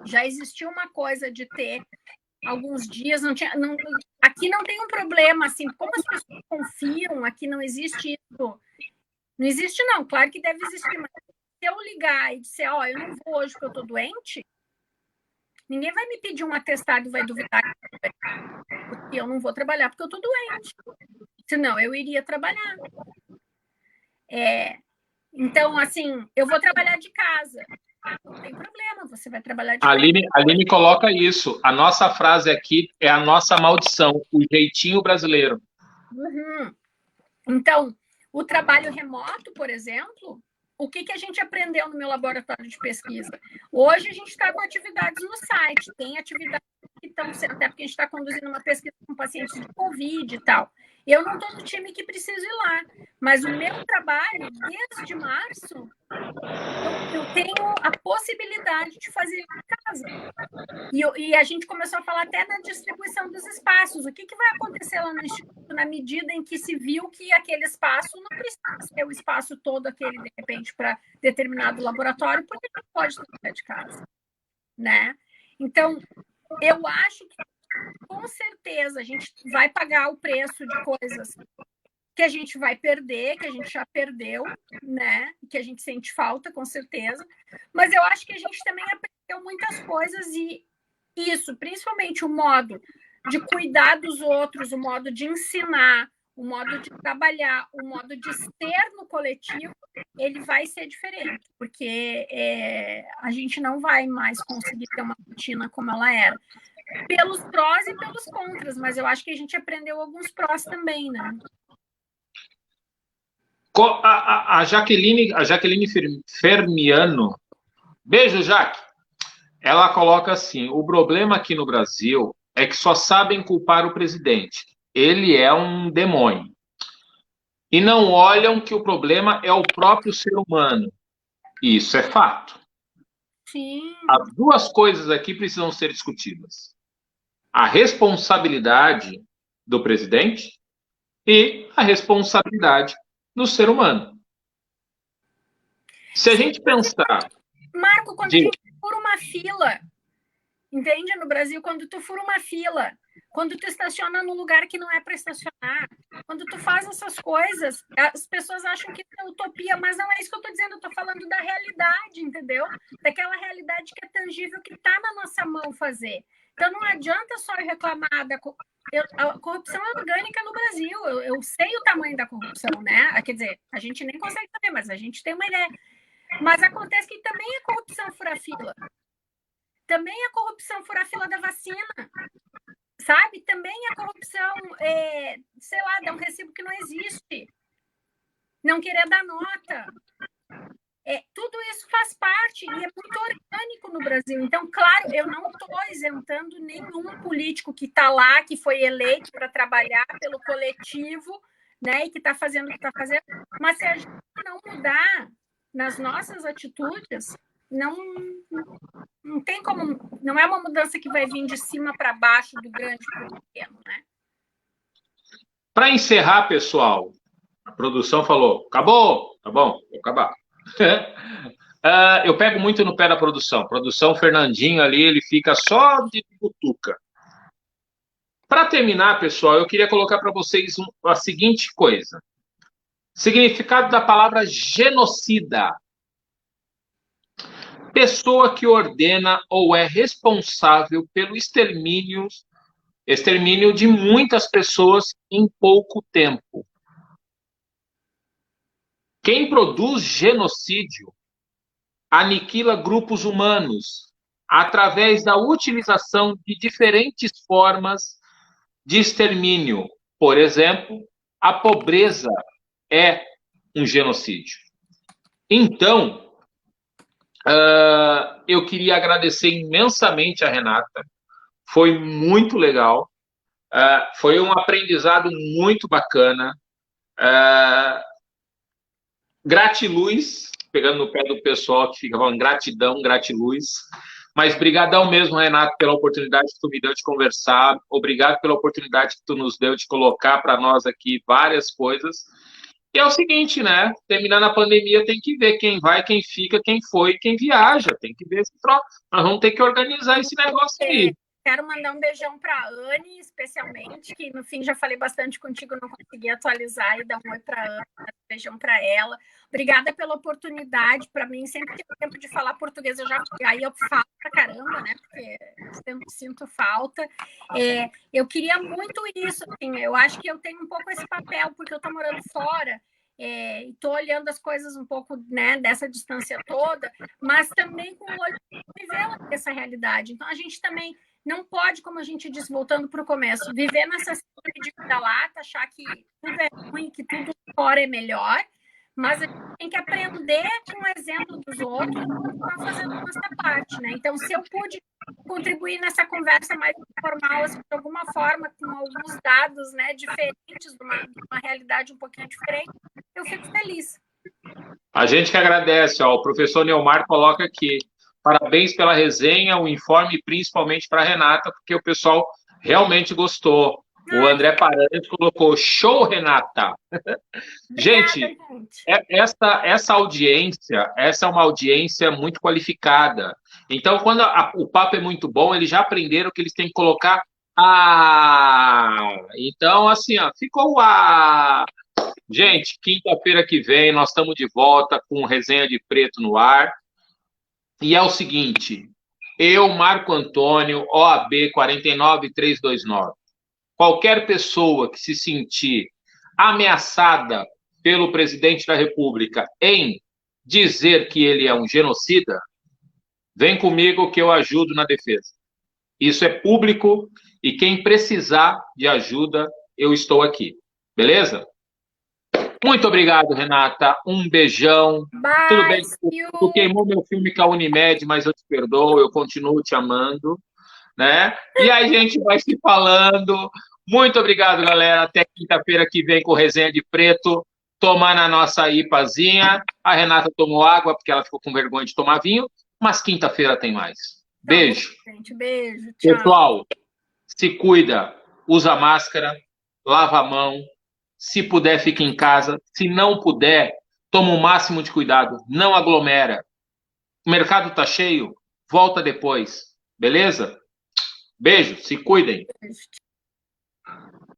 já existiu uma coisa de ter alguns dias, aqui não tem um problema, assim, como as pessoas confiam, aqui não existe isso. Não existe, não. Claro que deve existir, mas se eu ligar e disser, ó, eu não vou hoje porque eu tô doente, ninguém vai me pedir um atestado e vai duvidar que eu não vou trabalhar porque eu tô doente. Senão, eu iria trabalhar. Então, assim, eu vou trabalhar de casa. Não tem problema, você vai trabalhar de casa. A Aline coloca isso. A nossa frase aqui é a nossa maldição, o jeitinho brasileiro. Uhum. Então, o trabalho remoto, por exemplo, o que a gente aprendeu no meu laboratório de pesquisa? Hoje a gente está com atividades no site, tem atividades que estão sendo, até porque a gente está conduzindo uma pesquisa com pacientes de Covid e tal. Eu não estou no time que precisa ir lá, mas o meu trabalho, desde março, eu tenho a possibilidade de fazer em casa. E a gente começou a falar até da distribuição dos espaços. O que vai acontecer lá no Instituto na medida em que se viu que aquele espaço não precisa ser o espaço todo aquele, de repente, para determinado laboratório, porque não pode trabalhar de casa, né? Então, eu acho que, com certeza, a gente vai pagar o preço de coisas que a gente vai perder, que a gente já perdeu, né? Que a gente sente falta, com certeza. Mas eu acho que a gente também aprendeu muitas coisas e isso, principalmente o modo de cuidar dos outros, o modo de ensinar, o modo de trabalhar, o modo de ser no coletivo, ele vai ser diferente, porque a gente não vai mais conseguir ter uma rotina como ela era. Pelos prós e pelos contras, mas eu acho que a gente aprendeu alguns prós também, né? A Jaqueline Fermiano, beijo, Jaque. Ela coloca assim: o problema aqui no Brasil é que só sabem culpar o presidente. Ele é um demônio. E não olham que o problema é o próprio ser humano. E isso é fato. Sim. As duas coisas aqui precisam ser discutidas: a responsabilidade do presidente e a responsabilidade do ser humano. Se a gente pensar... Marco, quando a gente fura uma fila, entende? No Brasil, quando tu fura uma fila, quando tu estaciona num lugar que não é para estacionar, quando tu faz essas coisas, as pessoas acham que é utopia, mas não é isso que eu estou dizendo, eu estou falando da realidade, entendeu? Daquela realidade que é tangível, que está na nossa mão fazer. Então, não adianta só eu reclamar a corrupção é orgânica no Brasil, eu sei o tamanho da corrupção, né? Quer dizer, a gente nem consegue saber, mas a gente tem uma ideia. Mas acontece que também a corrupção fura fila. Também a corrupção fura fila da vacina. Sabe? Também a corrupção, sei lá, dar um recibo que não existe. Não querer dar nota. Tudo isso faz parte e é muito orgânico no Brasil. Então, claro, eu não estou isentando nenhum político que está lá, que foi eleito para trabalhar pelo coletivo, né, e que está fazendo o que está fazendo. Mas se a gente não mudar nas nossas atitudes, não tem como, não é uma mudança que vai vir de cima para baixo, do grande para o pequeno, né? Para encerrar, pessoal, a produção falou, acabou, tá bom, vou acabar. Eu pego muito no pé da produção. Produção, Fernandinho ali, ele fica só de butuca. Para terminar, pessoal, eu queria colocar para vocês a seguinte coisa. Significado da palavra genocida: pessoa que ordena ou é responsável pelo extermínio de muitas pessoas em pouco tempo. Quem produz genocídio aniquila grupos humanos através da utilização de diferentes formas de extermínio. Por exemplo, a pobreza é um genocídio. Então, eu queria agradecer imensamente a Renata. Foi muito legal. Foi um aprendizado muito bacana. gratiluz, pegando no pé do pessoal que fica falando gratidão, gratiluz. Mas brigadão mesmo, Renato, pela oportunidade que tu me deu de conversar. Obrigado pela oportunidade que tu nos deu de colocar para nós aqui várias coisas. E é o seguinte, né? Terminando a pandemia, tem que ver quem vai, quem fica, quem foi, quem viaja. Tem que ver esse troço. Nós vamos ter que organizar esse negócio aí. Quero mandar um beijão para a Anne, especialmente, que no fim já falei bastante contigo, não consegui atualizar e dar um oi para a Anne, um beijão para ela. Obrigada pela oportunidade. Para mim, sempre tem tempo de falar português, aí eu falo pra caramba, né? Porque sinto falta. Eu queria muito isso, assim, eu acho que eu tenho um pouco esse papel, porque eu estou morando fora. E estou olhando as coisas um pouco, né, dessa distância toda, mas também com o olho de viver essa realidade. Então, a gente também não pode, como a gente disse, voltando para o começo, viver nessa síndrome de vira-lata, achar que tudo é ruim, que tudo fora é melhor, mas a gente tem que aprender com o exemplo dos outros para fazer a nossa parte, né? Então, se eu pude contribuir nessa conversa mais informal, assim, de alguma forma, com alguns dados, né, diferentes, de uma realidade um pouquinho diferente, eu fico feliz. A gente que agradece, ó, o professor Neomar coloca aqui. Parabéns pela resenha, o informe principalmente para a Renata, porque o pessoal realmente gostou. O André Paranhos colocou, show, Renata! Gente, essa audiência, essa é uma audiência muito qualificada. Então, quando o papo é muito bom, eles já aprenderam que eles têm que colocar então, assim, ó, ficou Gente, quinta-feira que vem nós estamos de volta com Resenha de Preto no ar. E é o seguinte, eu, Marco Antônio, OAB 49329, qualquer pessoa que se sentir ameaçada pelo presidente da República em dizer que ele é um genocida, vem comigo que eu ajudo na defesa. Isso é público e quem precisar de ajuda, eu estou aqui. Beleza? Muito obrigado, Renata. Um beijão. Bye, tudo bem, tu queimou meu filme com a Unimed, mas eu te perdoo, eu continuo te amando, né? E aí a gente vai se falando. Muito obrigado, galera. Até quinta-feira que vem com Resenha de Preto, tomando a nossa IPAzinha. A Renata tomou água porque ela ficou com vergonha de tomar vinho, mas quinta-feira tem mais. Beijo. Tá bom, gente. Beijo. Tchau. Pessoal, se cuida, usa máscara, lava a mão. Se puder, fique em casa. Se não puder, toma o máximo de cuidado. Não aglomera. O mercado está cheio. Volta depois. Beleza? Beijo. Se cuidem. Beijo.